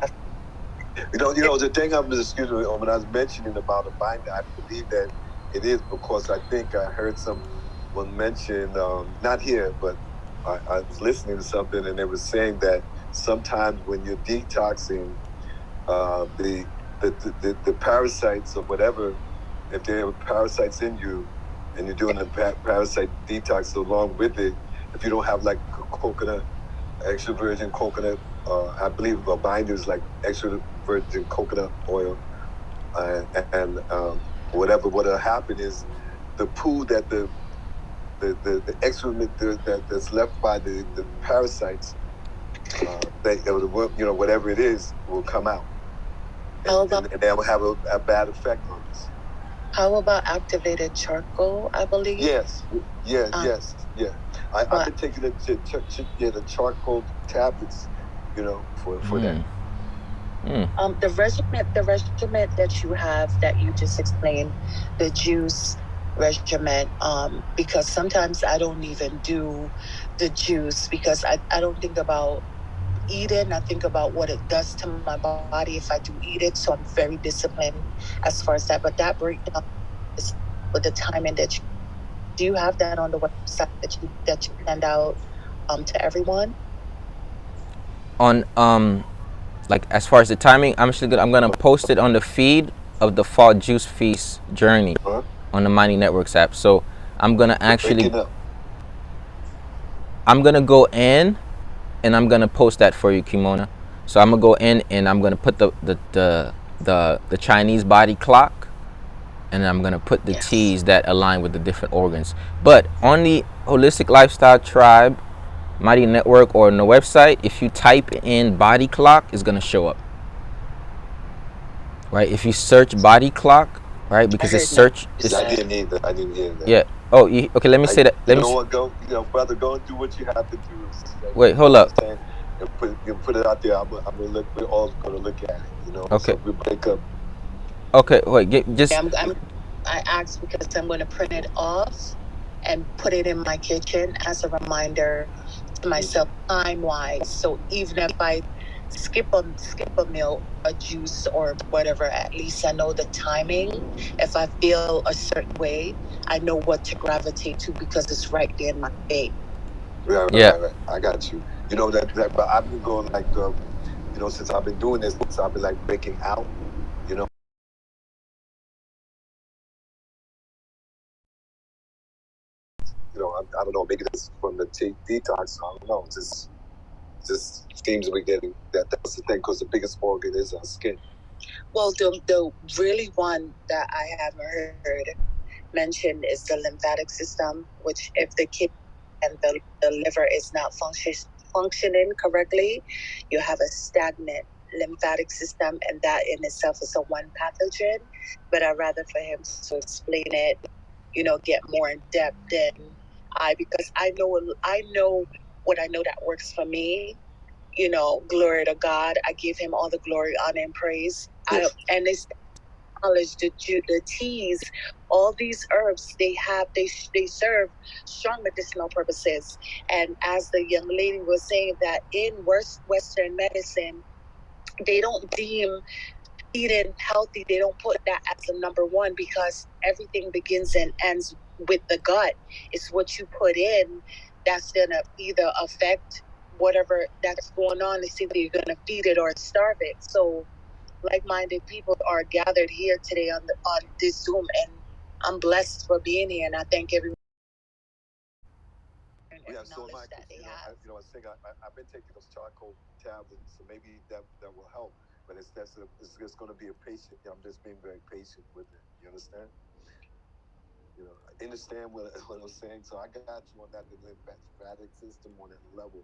The thing excuse me, when I was mentioning about a binder, I believe that it is because I think I heard someone mention, not here, but I was listening to something, and they were saying that sometimes when you're detoxing, The parasites or whatever, if there are parasites in you, and you're doing a parasite detox along with it, if you don't have like coconut, extra virgin coconut, I believe a binder is like extra virgin coconut oil, and what'll happen is the poo that the excrement that's left by the parasites, whatever it is, will come out, and that will have a bad effect on us. How about activated charcoal? I believe. Yes, yeah. I've been taking the charcoal tablets, for that. The regimen that you have that you just explained, the juice regimen, because sometimes I don't even do the juice because I don't think about eating. I think about what it does to my body if I do eat it. So I'm very disciplined as far as that. But that breakdown is with the timing that you do you have that on the website that you send out to everyone? On like as far as the timing, I'm gonna post it on the feed of the Fall Juice Feast journey on the Mighty Networks app. So I'm gonna actually I'm gonna go in and I'm gonna post that for you, Kimona. So I'm gonna go in and I'm gonna put the Chinese body clock, and I'm gonna put the teas that align with the different organs. But on the Holistic Lifestyle Tribe Mighty Network or on the website, if you type in body clock, it's gonna show up. Right? If you search body clock, right? Because it's search. I didn't either. I didn't hear that. Yeah. Oh, okay. Let me say that. Let me. Brother, go and do what you have to do. Wait, hold up. And put it out there. I'm gonna look. We're all gonna look at it. Okay. So we break up. Okay. Wait. Just. I asked because I'm going to print it off and put it in my kitchen as a reminder to myself time wise. So even if I skip a meal, a juice or whatever, at least I know the timing. If I feel a certain way, I know what to gravitate to because it's right there in my day. Right. I got you. But I've been going like, since I've been doing this, I've been like breaking out. You know, I don't know. Maybe that's from the detox. I don't know. Just seems to be getting that's the thing, because the biggest organ is our skin. Well, the really one that I haven't heard mentioned is the lymphatic system, which if the kidney and the liver is not functioning correctly, you have a stagnant lymphatic system, and that in itself is a one pathogen. But I'd rather for him to explain it, get more in depth than because I know what I know that works for me. Glory to God. I give him all the glory, honor, and praise. Yes. And it's knowledge, the teas, all these herbs they serve strong medicinal purposes. And as the young lady was saying, that in Western medicine, they don't deem eating healthy. They don't put that as a number one because everything begins and ends with the gut. It's what you put in that's gonna either affect whatever that's going on. It's either you're gonna feed it or starve it. So like-minded people are gathered here today on this Zoom, and I'm blessed for being here, and I thank everyone. So am I. I think I've been taking those charcoal tablets, so maybe that will help. But it's just going to be a patient. I'm just being very patient with it. You understand? I understand what I'm saying. So I got you on that, the lymphatic system on that level.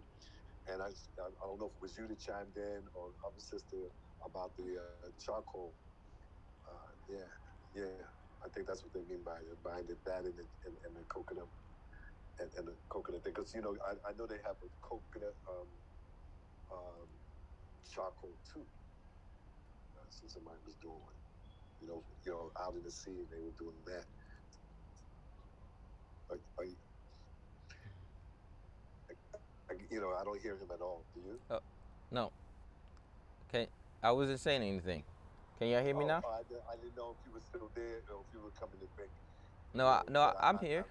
And I don't know if it was you that chimed in or other sister about the charcoal. Yeah. I think that's what they mean by it, buying that in the coconut and the coconut thing. Because I know they have a coconut um, charcoal too. So somebody was doing, out in the sea, and they were doing that. Are you, I don't hear him at all. Do you? No. Okay. I wasn't saying anything. Can y'all hear me now? I didn't know if you were still there or if you were coming to make. No. I'm here.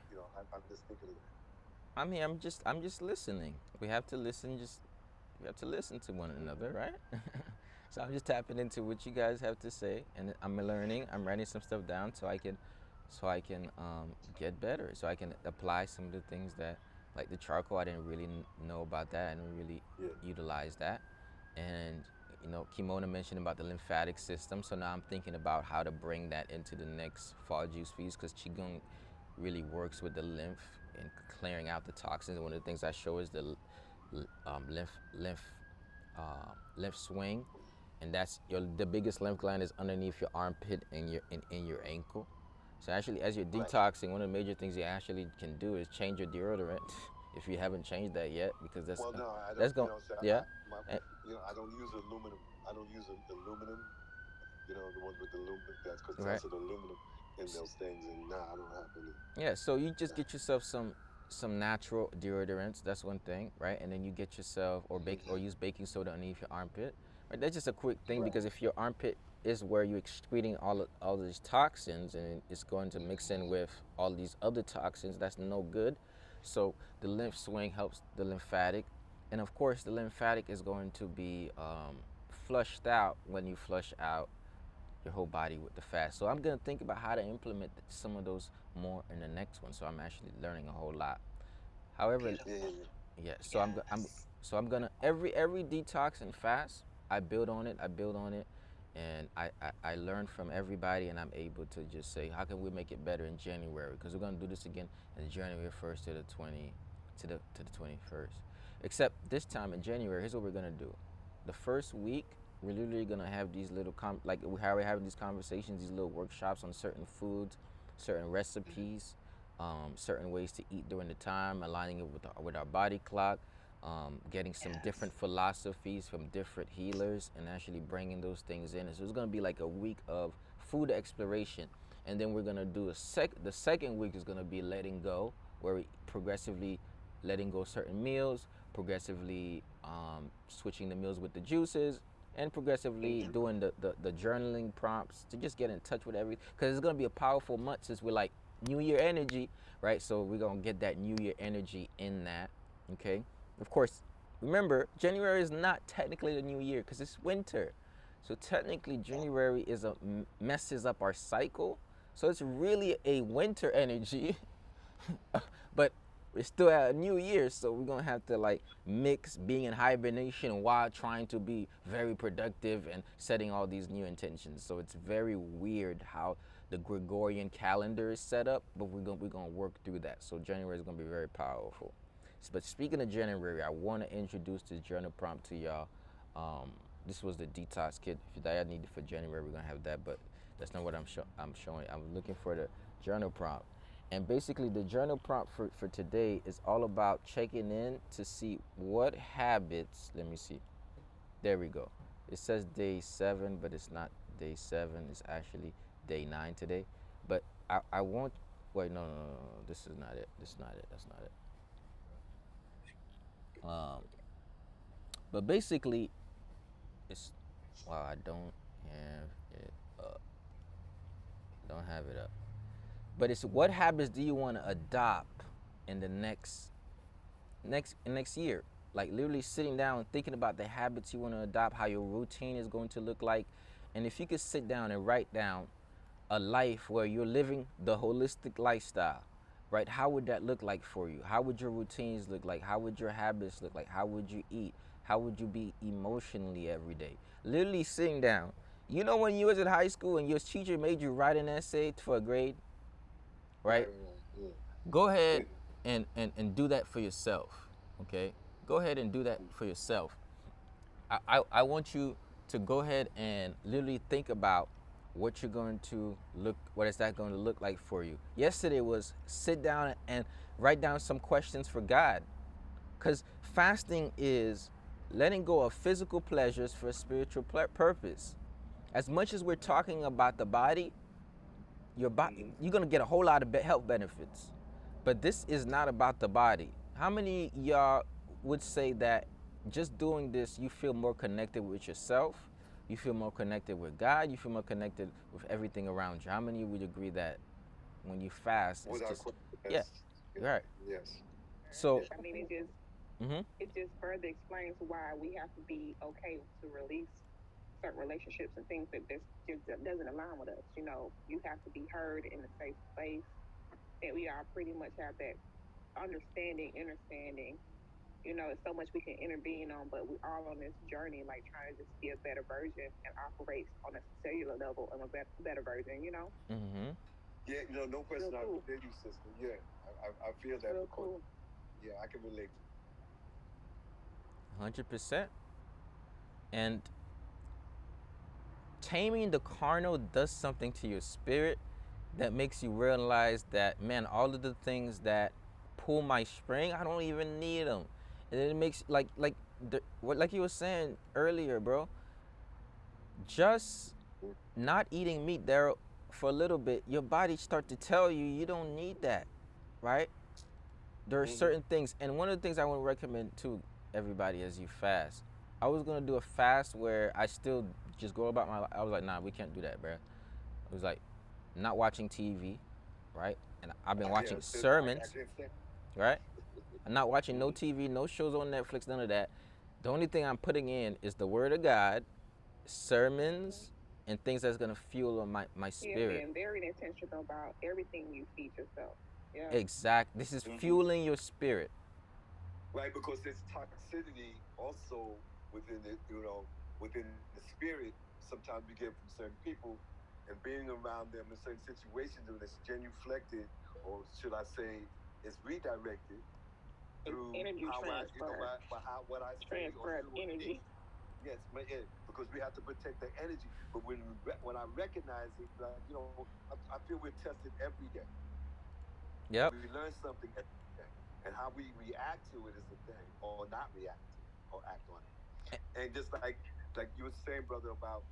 I'm just thinking of that. I'm here. I'm just listening. We have to listen. We have to listen to one another, right? So I'm just tapping into what you guys have to say, and I'm learning. I'm writing some stuff down so I can get better. So I can apply some of the things that, like the charcoal, I didn't really know about that. I didn't really utilize that. And Kimona mentioned about the lymphatic system. So now I'm thinking about how to bring that into the next fall juice feast, because qigong really works with the lymph and clearing out the toxins. One of the things I show is the lymph swing, and that's the biggest lymph gland is underneath your armpit and in your ankle. So actually, as you're detoxing, one of the major things you actually can do is change your deodorant if you haven't changed that yet, because that's Well, no, I don't. that's going yeah. I don't use aluminum. I don't use aluminum. The ones with the aluminum. That's because Right. that's an aluminum in those things, and nah, I don't have any. Yeah, so you just get yourself some natural deodorants. That's one thing, right? And then you get yourself or use baking soda underneath your armpit. Right? That's just a quick thing, because if your armpit is where you're excreting all of these toxins, and it's going to mix in with all these other toxins, that's no good. So the lymph swing helps the lymphatic, and of course the lymphatic is going to be flushed out when you flush out your whole body with the fast. So I'm gonna think about how to implement some of those more in the next one. So I'm actually learning a whole lot. However, yeah. So I'm gonna every detox and fast, I build on it. I build on it, and I learn from everybody, and I'm able to just say, how can we make it better in January? Because we're gonna do this again in January 1st to the 21st. Except this time in January, here's what we're gonna do. The first week, we're literally gonna have these little like how we're having these conversations, these little workshops on certain foods, certain recipes, certain ways to eat during the time, aligning it with our body clock, getting some different philosophies from different healers, and actually bringing those things in. And so it's gonna be like a week of food exploration, and then we're gonna do the second week is gonna be letting go, where we progressively letting go certain meals, progressively switching the meals with the juices, and progressively doing the journaling prompts to just get in touch with everything. Because it's going to be a powerful month, since we're like New Year energy, right? So we're going to get that New Year energy in that, okay? Of course, remember, January is not technically the New Year because it's winter. So technically, January messes up our cycle. So it's really a winter energy. But we're still at a new year, so we're gonna have to like mix being in hibernation while trying to be very productive and setting all these new intentions. So it's very weird how the Gregorian calendar is set up, but we're gonna work through that. So January is gonna be very powerful. But speaking of January, I want to introduce this journal prompt to y'all. This was the detox kit. If y'all need it for January, we're gonna have that, but that's not what I'm showing. I'm looking for the journal prompt. And basically, the journal prompt for today is all about checking in to see what habits. Let me see. There we go. It says day 7, but it's not day 7. It's actually day 9 today. But I want. Wait, no. This is not it. This is not it. That's not it. But basically, it's. Wow, I don't have it up. Don't have it up. But it's what habits do you want to adopt in the next year? Like literally sitting down and thinking about the habits you want to adopt, how your routine is going to look like. And if you could sit down and write down a life where you're living the holistic lifestyle, right? How would that look like for you? How would your routines look like? How would your habits look like? How would you eat? How would you be emotionally every day? Literally sitting down. You know, when you was in high school and your teacher made you write an essay for a grade, right? Go ahead and do that for yourself, okay? Go ahead and do that for yourself. I want you to go ahead and literally think about what you're going to what is that going to look like for you. Yesterday was sit down and write down some questions for God, because fasting is letting go of physical pleasures for a spiritual purpose. As much as we're talking about the body, you're going to get a whole lot of health benefits, but this is not about the body. How many y'all would say that just doing this you feel more connected with yourself, you feel more connected with God, you feel more connected with everything around you? How many would agree that when you fast, it's just right? Yes. So I mean, it just further explains why we have to be okay to release certain relationships and things that this just doesn't align with us. You know, you have to be heard in a safe space, and we all pretty much have that understanding. You know, it's so much we can intervene on, but we're all on this journey, like trying to just be a better version and operate on a cellular level of a better version. You know. Mm-hmm. Yeah, no question. Real cool. I feel you, sister. Yeah, I feel that Real because cool. yeah, I can relate to 100%. And taming the carnal does something to your spirit that makes you realize that, man, all of the things that pull my string, I don't even need them. And then it makes like you were saying earlier, bro. Just it. not eating meat there for a little bit, your body start to tell you you don't need that, right? There are Mm-hmm. certain things, and one of the things I want to recommend to everybody as you fast. I was gonna do a fast where I still just go about my life. I was like, nah, we can't do that, bro. It was like not watching TV, right? And I've been Yeah, watching I sermons, can't stand. right? I'm not watching no Mm-hmm. TV, no shows on Netflix, none of that. The only thing I'm putting in is the Word of God, Mm-hmm. sermons, and things that's gonna fuel my Yeah, spirit. being very intentional about everything you feed yourself. Yeah. Exact. This is Mm-hmm. fueling your spirit. Right, because there's toxicity also within it, within the spirit. Sometimes we get from certain people, and being around them in certain situations when it's genuflected, or should I say, is redirected It's through energy how transfer. what I say or Transfer of do or think. energy. Yes, yeah, because we have to protect the energy. But when I recognize it, like I feel we're tested every day, and Yep. we learn something every day. And how we react to it is the thing, or not react to it, or act on it. And just like you were saying, brother, about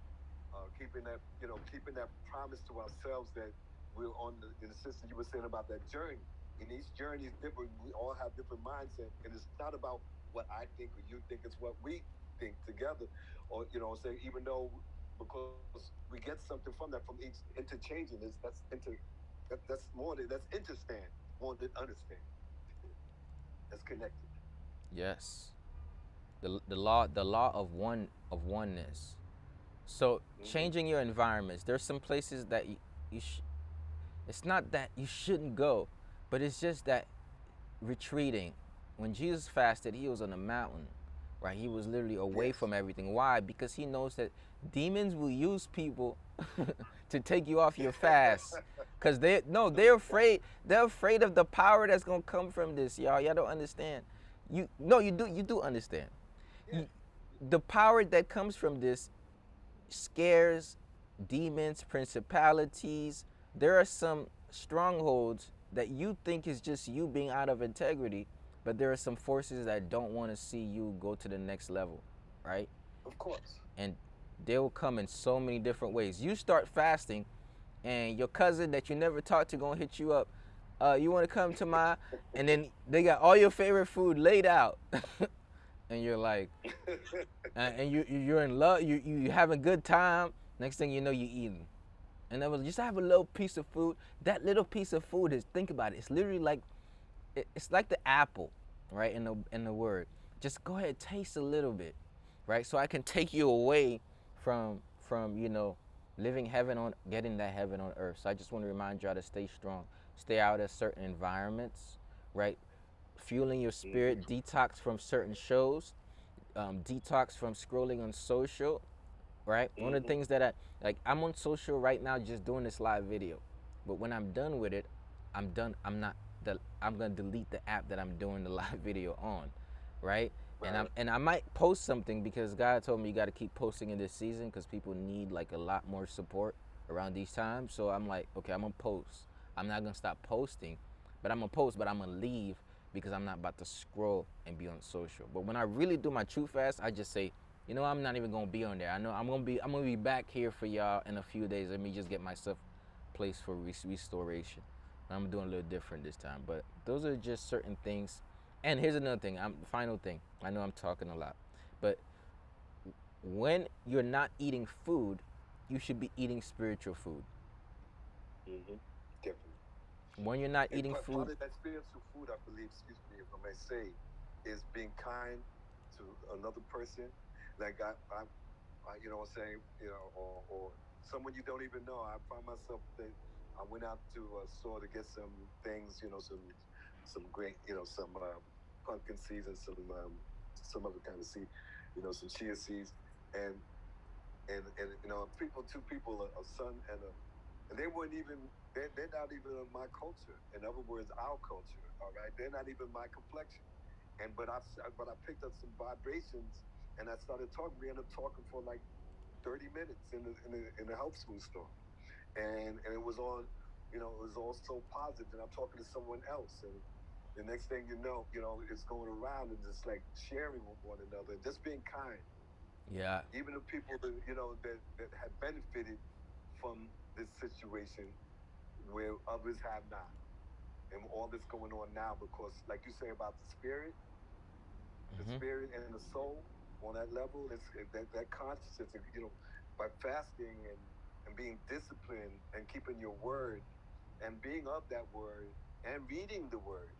keeping that promise to ourselves that we're on in the system. You were saying about that journey, and each journey is different. We all have different mindset, and it's not about what I think or you think. It's what we think together, or say even though because we get something from that from each interchanging is that's more than that's understand more than understand. That's connected. Yes. The law of oneness. So Mm-hmm. changing your environments. There's some places that it's not that you shouldn't go, but it's just that retreating. When Jesus fasted, he was on a mountain, right? He was literally away Yes. from everything. Why? Because he knows that demons will use people to take you off your fast. Cause No they're doubt. afraid. They're afraid of the power that's gonna come from this, y'all. Y'all don't understand. You do understand. Yeah. You, the power that comes from this scares demons, principalities. There are some strongholds that you think is just you being out of integrity, but there are some forces that don't want to see you go to the next level, right? Of course. And they will come in so many different ways. You start fasting, and your cousin that you never talked to gonna hit you up. You want to come to my? And then they got all your favorite food laid out, and you're like, and you're in love. You having a good time. Next thing you know, you eating. And I was just have a little piece of food. That little piece of food is, think about it. It's literally like it's like the apple, right? In the word. Just go ahead, taste a little bit, right? So I can take you away from living heaven on getting that heaven on earth. So I just want to remind y'all to stay strong, stay out of certain environments, right? Fueling your spirit, Mm-hmm. detox from certain shows, detox from scrolling on social, right? One of the Mm-hmm. things that I'm on social right now just doing this live video. But when I'm done with it, I'm done. I'm gonna delete the app that I'm doing the live video on, right? And Right. I might post something because God told me you got to keep posting in this season because people need like a lot more support around these times. So I'm like, okay, I'm gonna post. I'm not gonna stop posting, but I'm gonna post. But I'm gonna leave because I'm not about to scroll and be on social. But when I really do my true fast, I just say, I'm not even gonna be on there. I know I'm gonna be back here for y'all in a few days. Let me just get myself placed for restoration. I'm doing a little different this time, but those are just certain things. And here's another thing. Final thing. I know I'm talking a lot, but when you're not eating food, you should be eating spiritual food. Mm-hmm. Definitely. When you're not And eating part food, of that spiritual food, I believe, excuse me if I may say, is being kind to another person. Like You know what I'm saying? Or someone you don't even know. I found myself that I went out to a store to get some things, some great, some pumpkin seeds and some other kind of seed, some chia seeds, and two people, a son and they weren't even they're not even of my culture. In other words, our culture. All right, they're not even my complexion. And but I picked up some vibrations, and I started talking. We ended up talking for like 30 minutes in the health food store, and it was on, it was all so positive. And I'm talking to someone else, and the next thing it's going around and just like sharing with one another and just being kind. Yeah. Even the people that have benefited from this situation where others have not, and all that's going on now, because like you say about the Mm-hmm. spirit and the soul on that level, it's that consciousness, by fasting and being disciplined and keeping your word and being of that word and reading the word.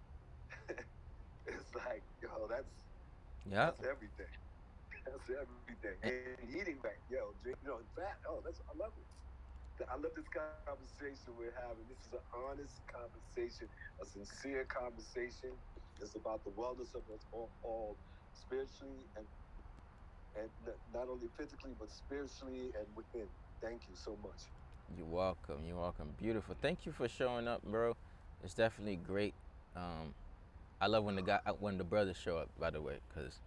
It's like, Yeah. that's everything. That's everything. And eating right, drink, fat. Oh, I love it. I love this conversation we're having. This is an honest conversation, a sincere conversation. It's about the wellness of us all spiritually and not only physically but spiritually and within. Thank you so much. You're welcome. You're welcome. Beautiful. Thank you for showing up, bro. It's definitely great. Um, I love when the brothers show up. By the way, because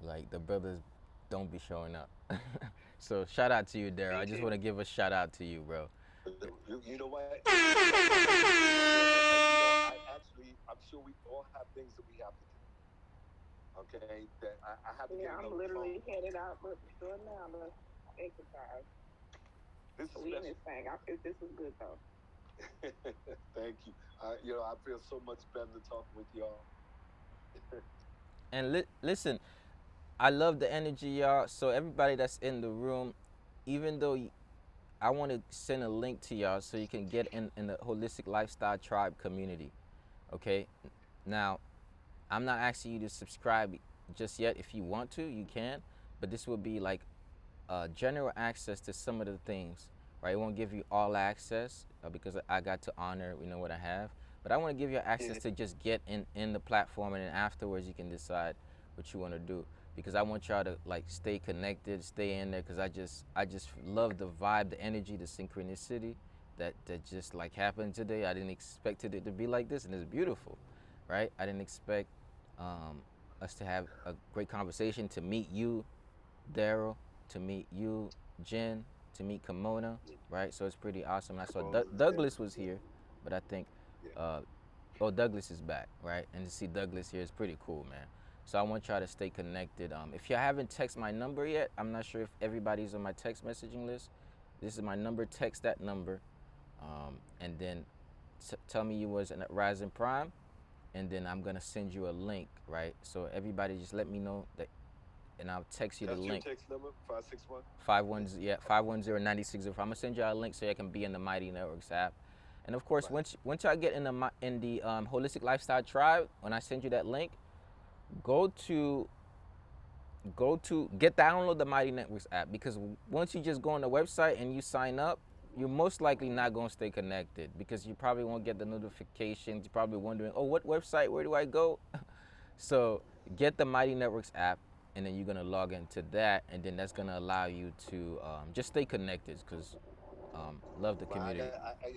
like the brothers don't be showing up. So shout out to you, Daryl. I just want to give a shout out to you, bro. You know what? I'm sure we all have things that we have to do. Okay, that I have to get Yeah, I'm another phone. literally headed out doing now the exercise. This is We in special. this thing. This is good though. Thank you. I feel so much better talking with y'all. And listen, I love the energy, y'all. So everybody that's in the room, even though I want to send a link to y'all so you can get in the holistic lifestyle tribe community. Okay. Now, I'm not asking you to subscribe just yet. If you want to, you can. But this will be like general access to some of the things, right? It won't give you all access because I got to honor, what I have. But I want to give you access to just get in the platform, and then afterwards you can decide what you want to do. Because I want y'all to like stay connected, stay in there. Because I just love the vibe, the energy, the synchronicity that just like happened today. I didn't expect it to be like this, and it's beautiful, right? I didn't expect us to have a great conversation, to meet you, Daryl, to meet you, Jen, to meet Kimona, right? So it's pretty awesome. And I saw Douglas was here, but I think, Yeah. uh, Douglas is back, right? And to see Douglas here is pretty cool, man. So I want y'all to stay connected. If you haven't texted my number yet, I'm not sure if everybody's on my text messaging list. This is my number. Text that number, and then tell me you was in Rising Prime, and then I'm gonna send you a link, right? So everybody just let me know that, and I'll text you the That's your link. text number, 561? 510 I'm gonna send y'all a link so you can be in the Mighty Networks app. And of course, Right. once y'all get in the holistic lifestyle tribe, when I send you that link, go to get download the Mighty Networks app, because once you just go on the website and you sign up, you're most likely not going to stay connected, because you probably won't get the notifications. You're probably wondering, oh, what website? Where do I go? So get the Mighty Networks app, and then you're gonna log into that, and then that's gonna allow you to just stay connected, because love the Right. community.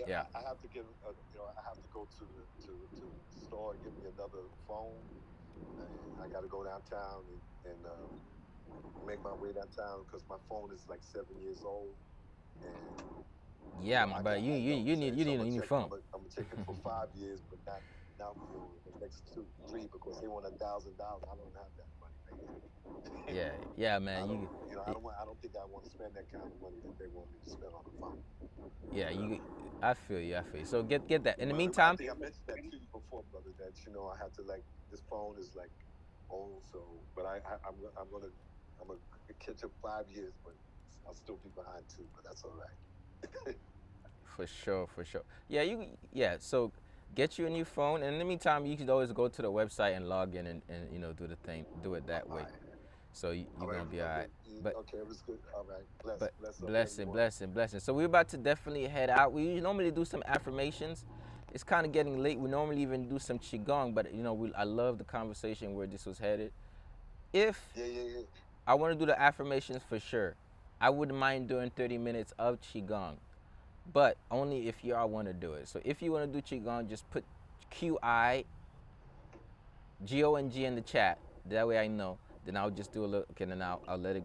Yeah. I have to get, I have to go to the store and get me another phone. And I got to go downtown and make my way downtown because my phone is like 7 years old. And Yeah, my brother, I know what I'm saying. you So need a new phone. I'm gonna check it for 5 years, but not for the next 2, 3 because they want $1,000. I don't have that money right now. Yeah, man. I don't think I want to spend that kind of money that they want me to spend on the phone. Yeah, I feel you. I feel you. So get that. In the But I meantime, think I mentioned that to you before, brother. That I have to like this phone is like old, so but I'm gonna catch up 5 years, but I'll still be behind too. But that's all right. for sure, for sure. Yeah. So get you a new phone, and in the meantime, you could always go to the website and log in, and do the thing, do it that way. Right. So All you're right. gonna be all Okay. right. But Okay. It was good. All right. Bless. but Bless up blessing, everyone. blessing, blessing. So we're about to definitely head out. We normally do some affirmations. It's kind of getting late. We normally even do some qigong, but I love the conversation where this was headed. If Yeah. Yeah. Yeah. I want to do the affirmations for sure, I wouldn't mind doing 30 minutes of qigong, but only if y'all want to do it. So if you want to do qigong, just put QIGONG in the chat. That way I know. Then I'll just do a little. Okay, then I'll let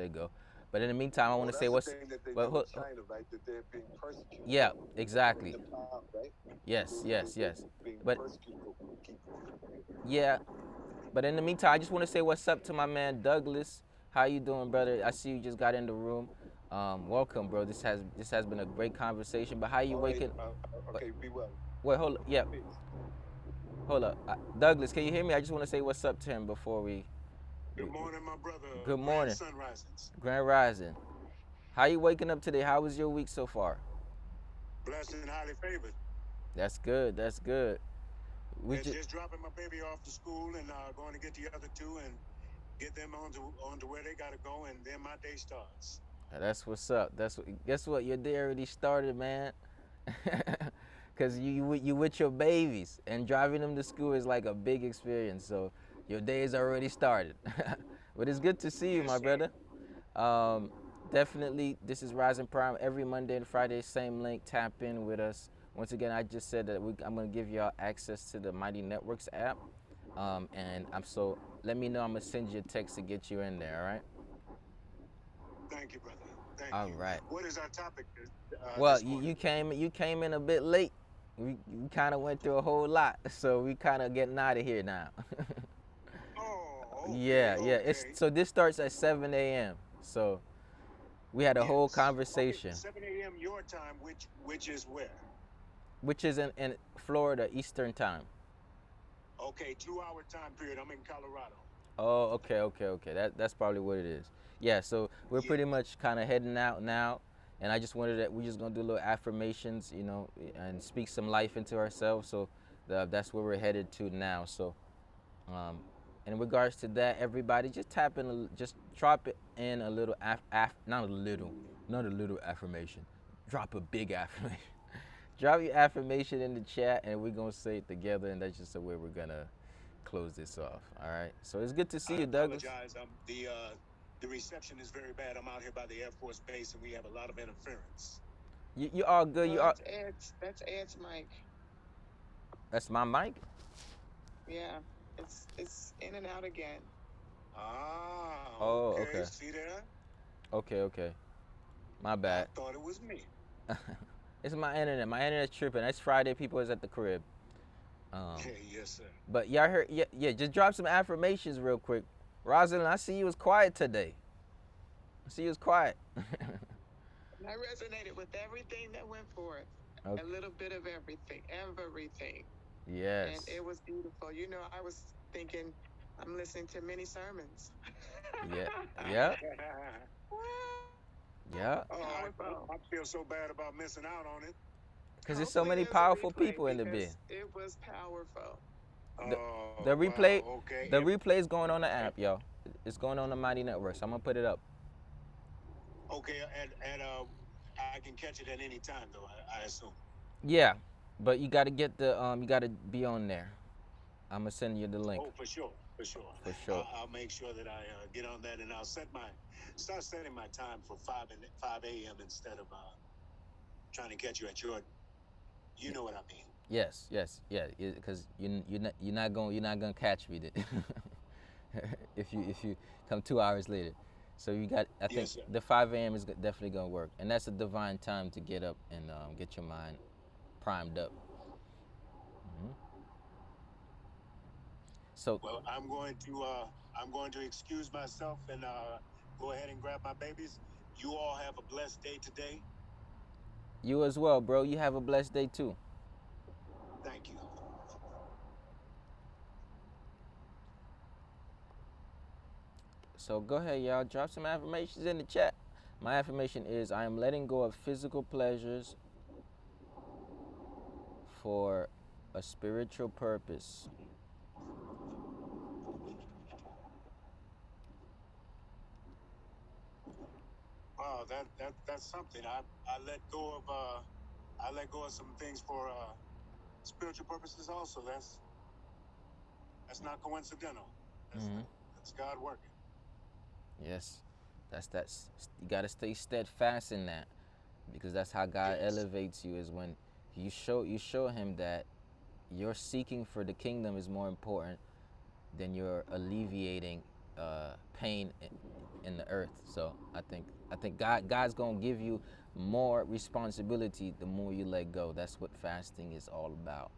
it go. But in the meantime, I want Oh, to say that's the what's. thing that they Well, do in China, right? That they're being persecuted yeah, in exactly. Nepal, right? Yes, They yes, they're yes. being But persecuted for keeping. yeah, but in the meantime, I just want to say what's up to my man Douglas. How you doing, brother? I see you just got in the room. Welcome, bro. This has been a great conversation. But how you All right. waking? Wait, Okay. Be well. wait, hold up. Yeah, Peace. hold up. Douglas, can you hear me? I just want to say what's up to him before Good we morning, my brother. good Grand morning, sunrisings. Grand Rising. How you waking up today? How was your week so far? Blessed and highly favored. That's good. That's good. We Yeah, just just dropping my baby off to school and going to get the other two and get them on to where they got to go, and then my day starts. that's what's up. Guess what? Your day already started, man. Cause you with your babies and driving them to school is like a big experience. So your day is already started. But it's good to see you, Yes, my sir. brother. Definitely, this is Rising Prime every Monday and Friday. Same link. Tap in with us. Once again, I just said that I'm gonna give y'all access to the Mighty Networks app. And let me know. I'm gonna send you a text to get you in there. All right. Thank you, brother. Thank All you. right. What is our topic Well, this you, morning? you came in a bit late. We kind of went through a whole lot, so we kind of getting out of here now. Oh, okay, Yeah, yeah. It's okay. so this starts at 7 a.m. So we had a whole Yes. Okay, conversation, 7 a.m. your time, which is where? which is in Florida Eastern time. Okay, 2 hour time period. I'm in Colorado. Oh, okay, okay, okay. That's probably what it is. Yeah. So we're Yeah. pretty much kind of heading out now, and I just wanted that we're just gonna do little affirmations, and speak some life into ourselves. So that's where we're headed to now. So Um, in regards to that, everybody just tap in, just drop it in a little, not a little affirmation. Drop a big affirmation. Drop your affirmation in the chat, and we're gonna say it together, and that's just the way we're gonna close this off. All right. So it's good to see I you, Douglas. apologize. The reception is very bad. I'm out here by the Air Force Base, and we have a lot of interference. You all good. No, that's Ed's mic. That's my mic. Yeah. It's in and out again. Ah, Oh, okay. okay, See there? okay, okay. My I bad. thought it was me. It's my internet. My internet's tripping. It's Friday. People is at the crib. Um, Yes, sir. But y'all heard, yeah, yeah. Just drop some affirmations real quick. Rosalind, I see you was quiet today. I see you was quiet. I resonated with everything that went forth. Okay. A little bit of everything, everything. And Yes. it was beautiful. I was thinking I'm listening to many sermons. Yeah. Yeah. Yeah. Oh, Powerful. I feel so bad about missing out on it. Cause there's so Hopefully many there's a powerful replay people in the bed. because it was powerful. The, Oh, the wow. replay, Okay. the replay is going on the app, y'all. It's going on the Mighty Network. So I'm gonna put it up. Okay, and I can catch it at any time, though. I assume. Yeah, but you gotta be on there. I'm gonna send you the link Oh, for sure, for sure. for sure. I'll make sure that I get on that, and I'll start setting my time for 5 a.m. instead of trying to catch you at your. You know what I mean. Yes, yes, yeah. Because you're not gonna catch me if you come 2 hours later. So you got. I think Yes, sir. the 5 a.m. is definitely gonna work, and that's a divine time to get up and get your mind primed up. So Well, I'm going to excuse myself and go ahead and grab my babies. You all have a blessed day today. you as well, bro. You have a blessed day too. Thank you. So go ahead, y'all. Drop some affirmations in the chat. My affirmation is I am letting go of physical pleasures for a spiritual purpose. that's something. I let go of some things for spiritual purposes. Also, that's not coincidental. That's God working. Yes, you got to stay steadfast in that, because that's how God elevates you, is when you show him that your seeking for the kingdom is more important than your alleviating pain in the earth. So I think God's gonna give you more responsibility the more you let go. That's what fasting is all about.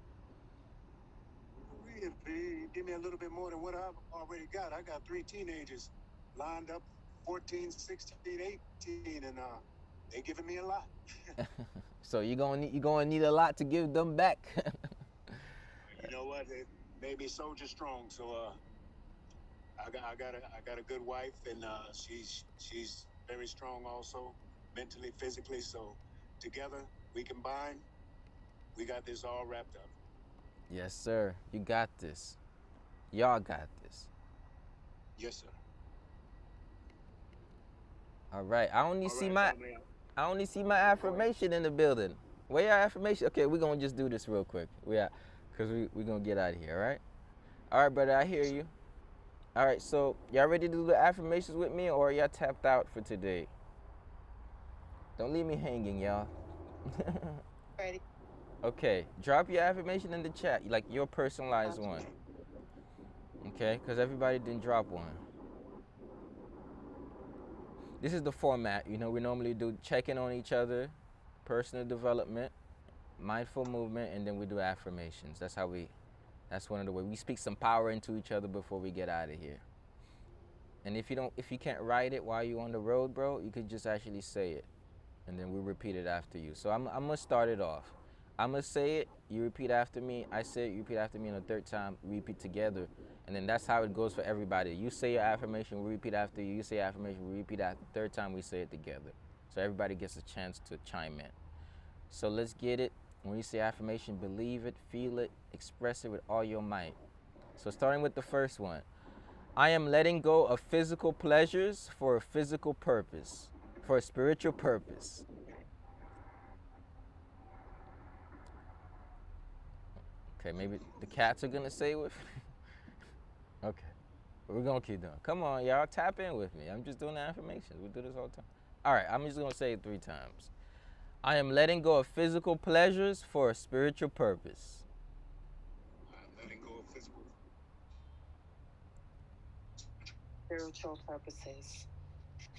If you give me a little bit more than what I've already got, I got 3 teenagers lined up, 14, 16, 18, and they giving me a lot. So you're gonna need a lot to give them back. You know what? It made me soldier strong. So I got a good wife, and she's very strong also, mentally, physically. So together we combine, we got this all wrapped up. Yes, sir. You got this. Y'all got this. Yes, sir. All right. I only see my affirmation in the building. Where your affirmation? Okay, we're gonna just do this real quick. Cause we gonna get out of here. All right. All right, brother. I hear you. All right. So y'all ready to do the affirmations with me, or y'all tapped out for today? Don't leave me hanging, y'all. Ready? Okay. Drop your affirmation in the chat, like your personalized one. Okay, because everybody didn't drop one. This is the format. We normally do checking on each other, personal development, mindful movement, and then we do affirmations. That's one of the ways we speak some power into each other before we get out of here. And if you can't write it while you're on the road, bro, you could just actually say it, and then we repeat it after you. So I'm gonna start it off. I'm gonna say it, you repeat after me. I say it, you repeat after me, and the third time we repeat together. And then that's how it goes for everybody. You say your affirmation, we repeat after you. You say your affirmation, we repeat after. Third time we say it together. So everybody gets a chance to chime in. So let's get it. When you say affirmation, believe it, feel it, express it with all your might. So starting with the first one. I am letting go of physical pleasures for a physical purpose, for a spiritual purpose. Okay, maybe the cats are gonna say with me. Okay, we're gonna keep doing. Come on, y'all, tap in with me. I'm just doing the affirmations. We do this all the time. All right, I'm just gonna say it 3 times. I am letting go of physical pleasures for a spiritual purpose. I'm letting go of physical. Spiritual purposes.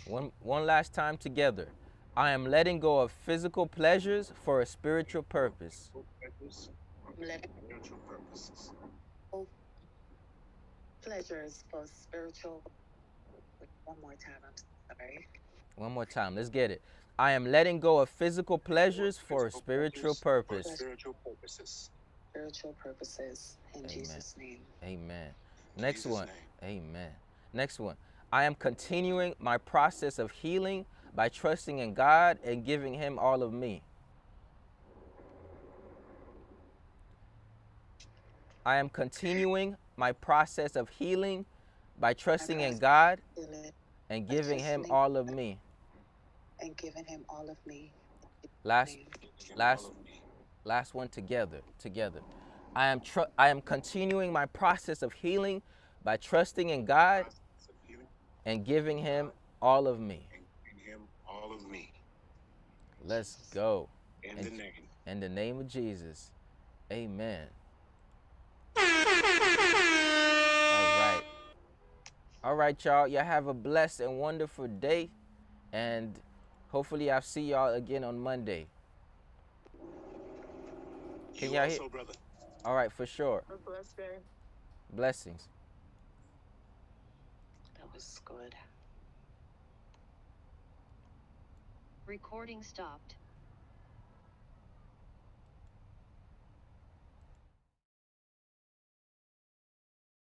One last time together. I am letting go of physical pleasures for a spiritual purpose. Letting Spiritual purposes. go pleasures for spiritual. Wait, one more time. I'm sorry. One more time. Let's get it. I am letting go of physical pleasures for a spiritual purpose. Spiritual purposes. Spiritual purposes in Amen. Jesus' name. Amen. Next Jesus' one. name. Amen. Next one. I am continuing my process of healing by trusting in God and giving Him all of me. I am continuing my process of healing by trusting in God and giving Him all of me. And giving Him all of me. Last one together. I am continuing my process of healing by trusting in God and giving Him all of me. And giving Him all of me. Let's go. In the name of Jesus. Amen. All right, y'all. Y'all have a blessed and wonderful day. And hopefully I'll see y'all again on Monday. Can y'all hear? Brother. All right, for sure. A blessed day. Blessings. That was good. Recording stopped.